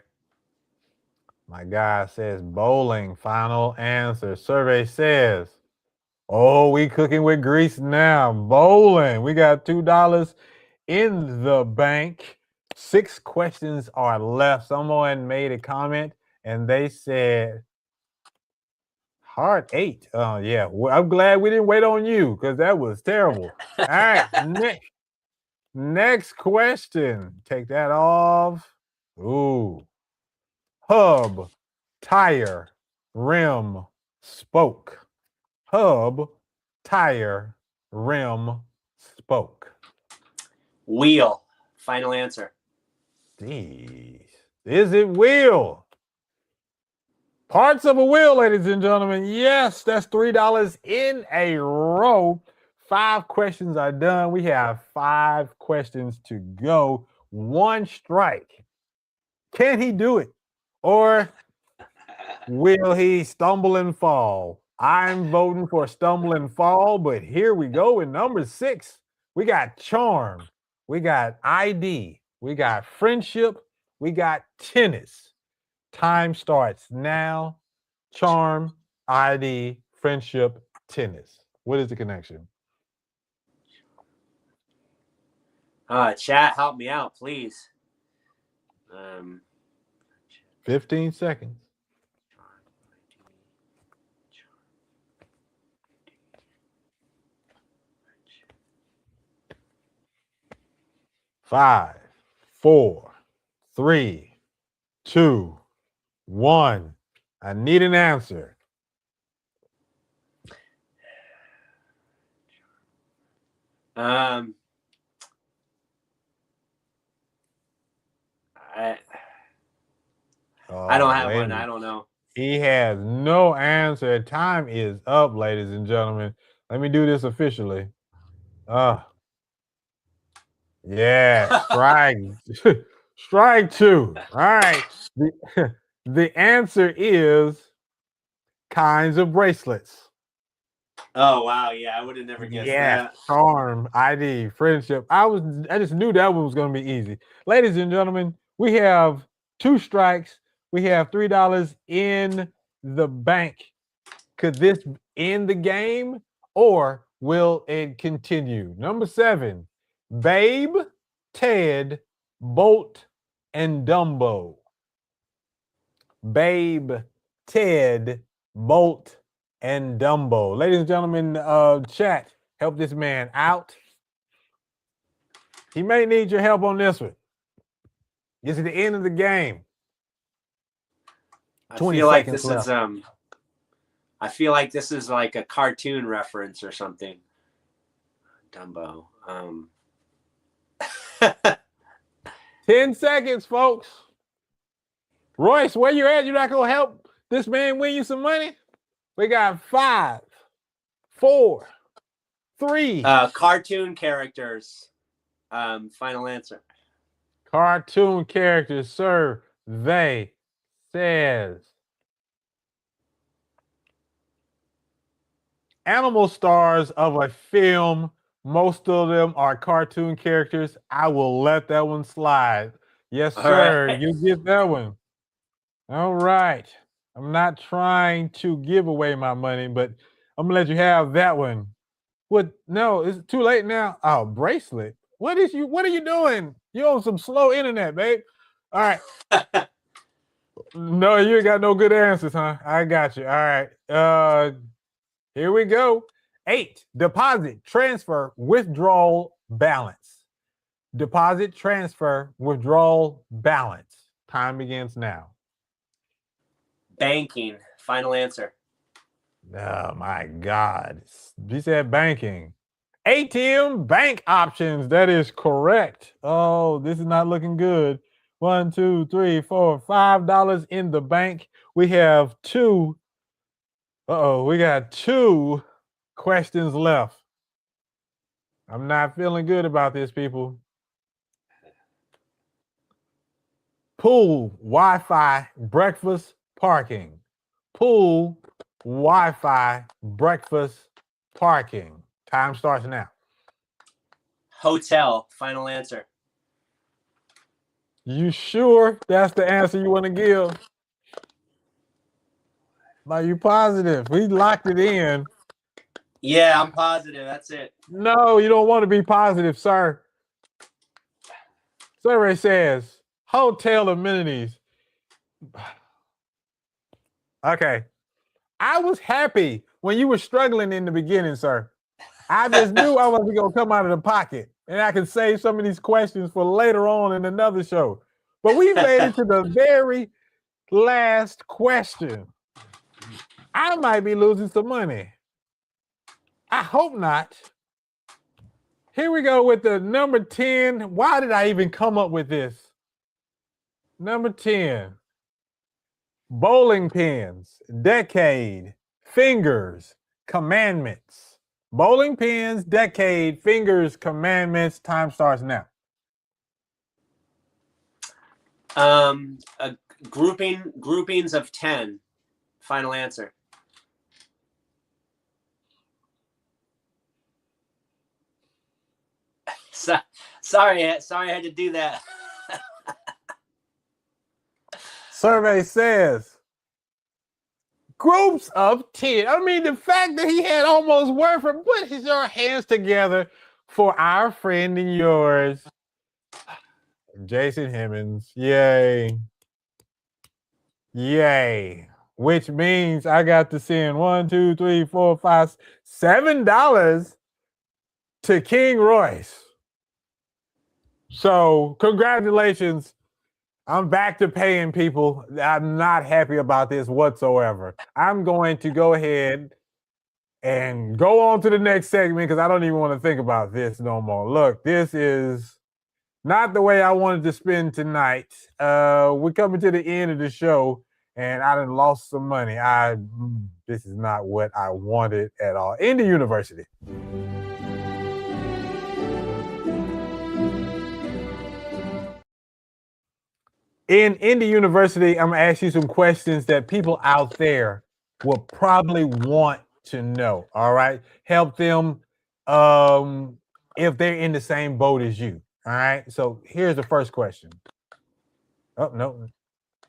My guy says bowling. Final answer. Survey says, oh, we cooking with grease now. Bowling. We got $2 in the bank. 6 questions are left. Someone made a comment and they said hard 8. Oh, yeah. Well, I'm glad we didn't wait on you because that was terrible. All right. Next question. Take that off. Ooh. Hub, tire, rim, spoke. Hub, tire, rim, spoke. Wheel. Final answer. Jeez. Is it wheel? Parts of a wheel, ladies and gentlemen. Yes, that's $3 in a row. 5 questions are done. We have 5 questions to go. 1 strike. Can he do it? Or will he stumble and fall? I'm voting for stumble and fall, but here we go in number 6. We got charm. We got ID. We got friendship. We got tennis. Time starts now. Charm, ID, friendship, tennis. What is the connection? Chat, help me out, please. 15 seconds. Five, 4, 3, 2, 1. I need an answer. I don't have one. I don't know. He has no answer. Time is up, ladies and gentlemen. Let me do this officially. Yeah, strike. Strike 2. All right. The answer is kinds of bracelets. Oh wow, yeah, I would have never guessed that. Charm, ID, friendship. I just knew that one was going to be easy. Ladies and gentlemen, we have 2 strikes. We have $3 in the bank. Could this end the game or will it continue? Number 7, Babe, Ted, Bolt, and Dumbo. Babe, Ted, Bolt, and Dumbo. Ladies and gentlemen, chat, help this man out. He may need your help on this one. This is the end of the game. 20 seconds left. I feel like this is like a cartoon reference or something. Dumbo. 10 seconds, folks. Royce, where you at? You're not gonna help this man win you some money? We got 5, 4, 3. Cartoon characters. Final answer. Cartoon characters, survey says. Animal stars of a film. Most of them are cartoon characters. I will let that one slide. Yes, sir. Right. You get that one. All right. I'm not trying to give away my money, but I'm gonna let you have that one. What? No, it's too late now. Oh, bracelet. What are you doing? You on some slow internet, babe. All right. No, you ain't got no good answers, huh? I got you. All right. Here we go. 8, deposit, transfer, withdrawal, balance. Deposit, transfer, withdrawal, balance. Time begins now. Banking. Final answer. Oh my God. He said banking. ATM bank options. That is correct. Oh, this is not looking good. 1, 2, 3, 4, $5 in the bank. We have 2. We got 2 questions left. I'm not feeling good about this, people. Pool, Wi-Fi, breakfast, parking. Pool, Wi-Fi, breakfast, parking. Time starts now. Hotel. Final answer. You sure that's the answer you want to give? Are you positive? We locked it in. Yeah, I'm positive. That's it. No, you don't want to be positive, sir. Survey says hotel amenities. Okay. I was happy when you were struggling in the beginning, sir. I just knew I wasn't going to come out of the pocket and I could save some of these questions for later on in another show. But we made it to the very last question. I might be losing some money. I hope not. Here we go with the number 10. Why did I even come up with this? Number 10. Bowling pins, decade, fingers, commandments. Bowling pins, decade, fingers, commandments. Time starts now. Groupings of 10. Final answer. Sorry, I had to do that. Survey says groups of 10. I mean, the fact that he had almost word for put your hands together for our friend and yours, Jason Hemmens. Yay. Yay. Which means I got to send $7 to King Royce. So congratulations. I'm back to paying people. I'm not happy about this whatsoever. I'm going to go ahead and go on to the next segment because I don't even want to think about this no more. Look, this is not the way I wanted to spend tonight. We're coming to the end of the show, and I done lost some money. This is not what I wanted at all. Indie University. In Indie University, I'm going to ask you some questions that people out there will probably want to know, all right? Help them if they're in the same boat as you, all right? So here's the first question. Oh, no.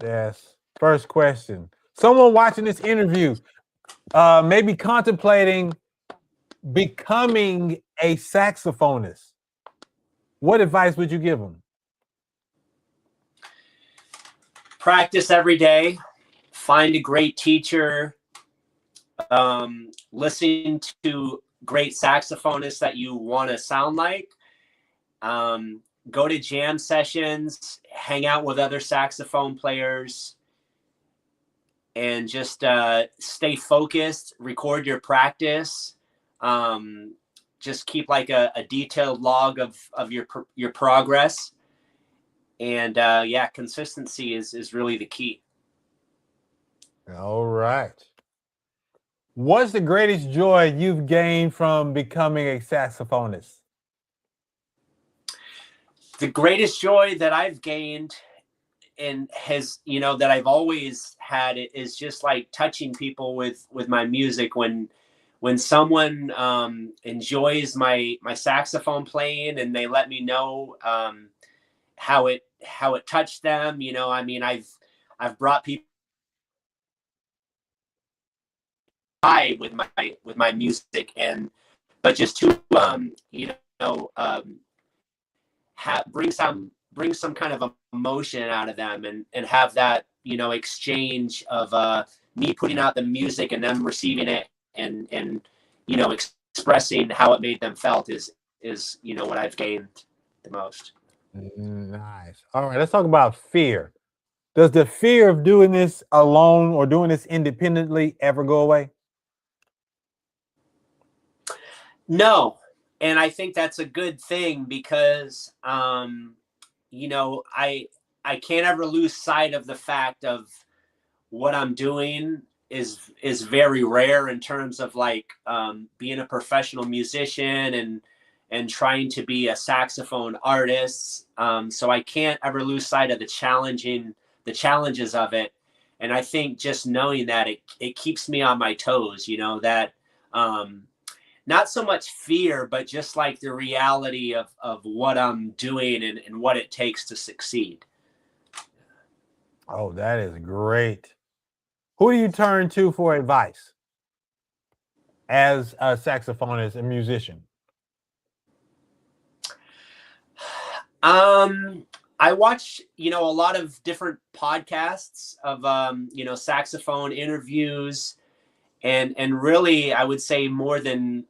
Yes. First question. Someone watching this interview may be contemplating becoming a saxophonist. What advice would you give them? Practice every day. Find a great teacher. Listen to great saxophonists that you want to sound like. Go to jam sessions. Hang out with other saxophone players. And just stay focused. Record your practice. Just keep like a detailed log of your progress. And yeah, consistency is really the key. All right. What's the greatest joy you've gained from becoming a saxophonist? The greatest joy that I've gained and has, that I've always had is just like touching people with my music. When someone enjoys my saxophone playing and they let me know how it touched them, I've brought people with my music, but just to bring some kind of emotion out of them and have that exchange of me putting out the music and them receiving it and expressing how it made them felt is what I've gained the most. Nice. All right, let's talk about fear. Does the fear of doing this alone or doing this independently ever go away? No. And I think that's a good thing because, I can't ever lose sight of the fact of what I'm doing is very rare in terms of like being a professional musician and trying to be a saxophone artist. So I can't ever lose sight of the challenges of it. And I think just knowing that it keeps me on my toes, that not so much fear, but just like the reality of what I'm doing and what it takes to succeed. Oh, that is great. Who do you turn to for advice as a saxophonist and musician? I watch, a lot of different podcasts of, saxophone interviews and really, I would say more than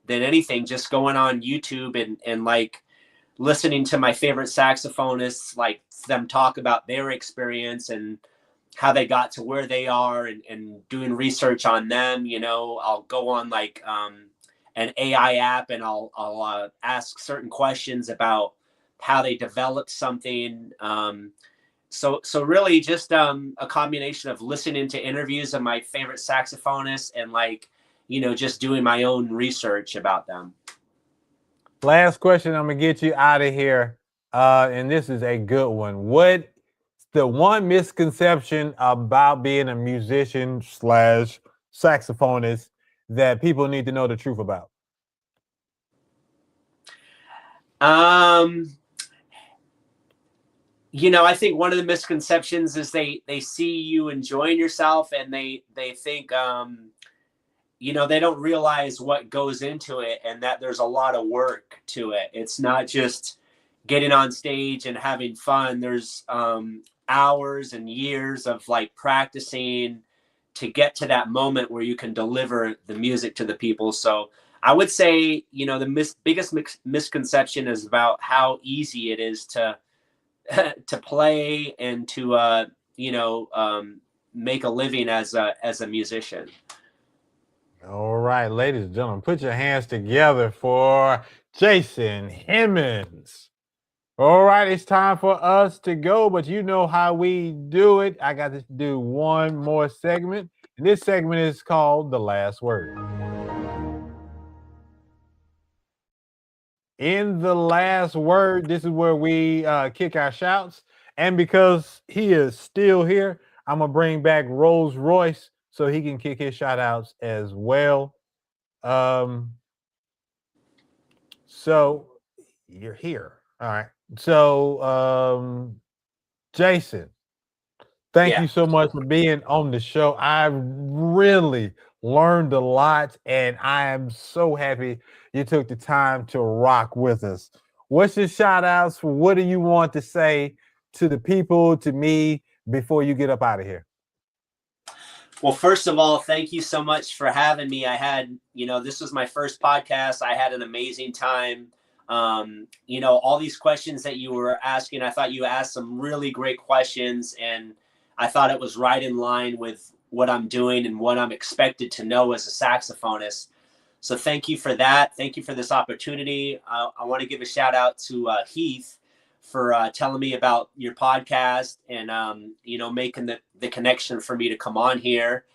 anything, just going on YouTube and like listening to my favorite saxophonists, like them talk about their experience and how they got to where they are and doing research on them. I'll go on like an AI app and I'll ask certain questions about how they developed something. So really just a combination of listening to interviews of my favorite saxophonists and like, just doing my own research about them. Last question, I'm gonna get you out of here. And this is a good one. What's the one misconception about being a musician slash saxophonist that people need to know the truth about? I think one of the misconceptions is they see you enjoying yourself and they think they don't realize what goes into it and that there's a lot of work to it. It's not just getting on stage and having fun. There's hours and years of like practicing to get to that moment where you can deliver the music to the people. So I would say, the biggest misconception is about how easy it is to to play and to make a living as a musician. All right, ladies and gentlemen, put your hands together for Jason Hemmens. All right, it's time for us to go, but you know how we do it. I got to do one more segment, and this segment is called The Last Word. In The Last Word, this is where we kick our shouts. And because he is still here, I'm going to bring back Rolls Royce so he can kick his shout outs as well. So you're here. All right. So, Jason, thank you so much for being on the show. I really learned a lot, and I am so happy you took the time to rock with us. What's your shout outs? What do you want to say to the people, to me, before you get up out of here? Well, first of all, thank you so much for having me. I had, this was my first podcast. I had an amazing time. All these questions that you were asking, I thought you asked some really great questions, and I thought it was right in line with what I'm doing and what I'm expected to know as a saxophonist. So thank you for that. Thank you for this opportunity. I want to give a shout out to Heath for telling me about your podcast and, making the connection for me to come on here.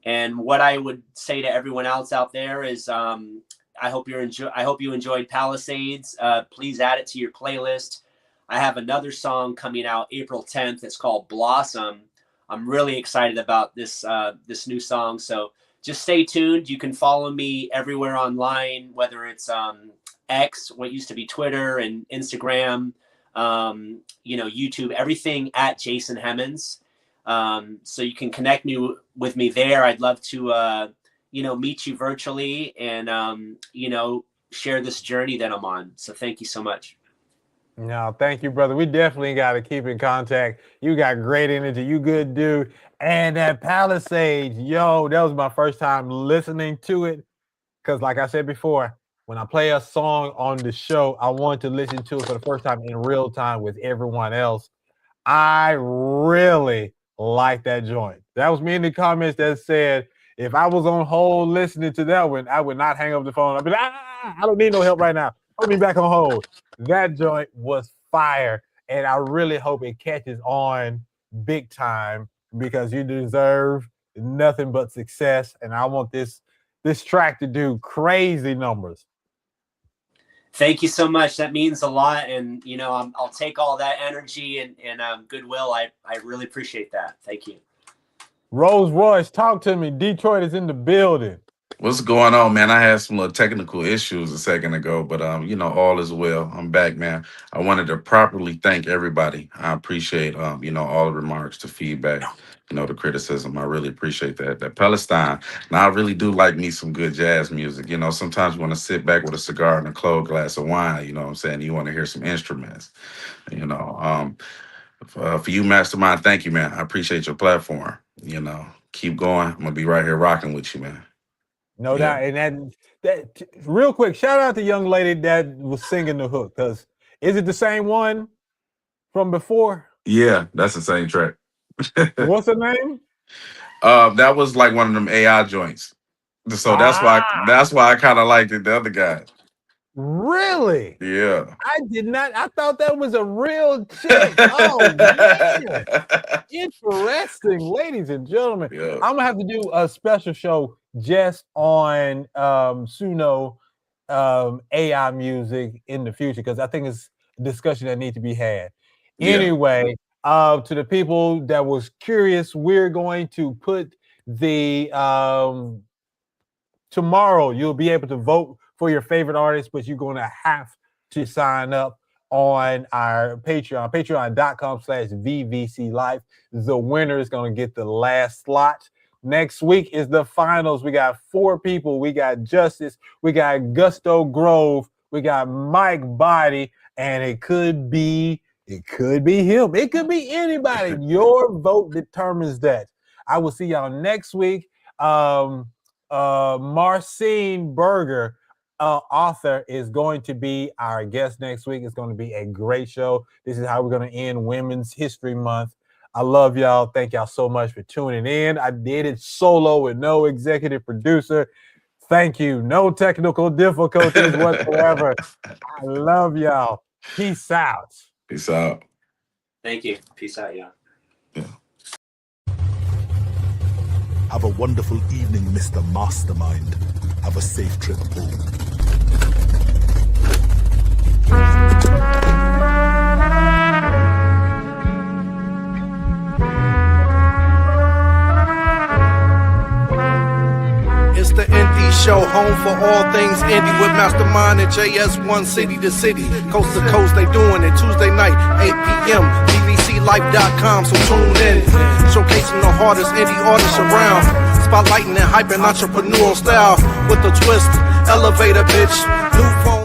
And what I would say to everyone else out there is I hope you enjoyed Palisades. Please add it to your playlist. I have another song coming out April 10th. It's called Blossom. I'm really excited about this new song. So just stay tuned. You can follow me everywhere online, whether it's X, what used to be Twitter, and Instagram, YouTube, everything at Jason Hemmens. So you can connect with me there. I'd love to, meet you virtually and, share this journey that I'm on. So thank you so much. No, thank you, brother. We definitely got to keep in contact. You got great energy. You good dude. And that Palisades, yo, that was my first time listening to it. Because like I said before, when I play a song on the show, I want to listen to it for the first time in real time with everyone else. I really like that joint. That was me in the comments that said, if I was on hold listening to that one, I would not hang up the phone. I'd be like, I don't need no help right now. Put me back on hold. That joint was fire. And I really hope it catches on big time because you deserve nothing but success. And I want this track to do crazy numbers. Thank you so much. That means a lot. And, I'll take all that energy and goodwill. I really appreciate that. Thank you. Rolls Royce, talk to me. Detroit is in the building. What's going on, man? I had some little technical issues a second ago, but all is well. I'm back, man. I wanted to properly thank everybody. I appreciate all the remarks, the feedback, the criticism. I really appreciate that. That Palestine. Now I really do like me some good jazz music. Sometimes you want to sit back with a cigar and a cold glass of wine, you know what I'm saying? You want to hear some instruments, for you, Mastermind, thank you, man. I appreciate your platform. Keep going. I'm gonna be right here rocking with you, man. No doubt. And that real quick, shout out to the young lady that was singing the hook. Because is it the same one from before? Yeah, that's the same track. What's her name? That was like one of them AI joints. So that's why I kind of liked it. The other guy. Really? Yeah. I did not. I thought that was a real chick. Oh, man. Interesting, ladies and gentlemen. Yeah. I'm going to have to do a special show just on Suno AI music in the future because I think it's a discussion that needs to be had. Yeah. Anyway, to the people that was curious, we're going to put the tomorrow you'll be able to vote for your favorite artist, but you're going to have to sign up on our Patreon, patreon.com/VVC Life. The winner is going to get the last slot. Next week is the finals. We got 4 people. We got Justice. We got Gusto Grove. We got Mike Body. And it could be him. It could be anybody. Your vote determines that. I will see y'all next week. Marcine Berger, author, is going to be our guest next week. It's going to be a great show. This is how we're going to end Women's History Month. I love y'all. Thank y'all so much for tuning in. I did it solo with no executive producer. Thank you. No technical difficulties whatsoever. I love y'all. Peace out. Peace out. Thank you. Peace out, y'all. Have a wonderful evening, Mr. Mastermind. Have a safe trip home. It's the Indie Show, home for all things indie with Mastermind and JS1 City to City. Coast to coast, they doing it Tuesday night, 8 p.m. VVCLife.com, so tune in. Showcasing the hardest indie artists around. Spotlighting and hyping entrepreneurial style with a twist. Elevator, bitch. New phone.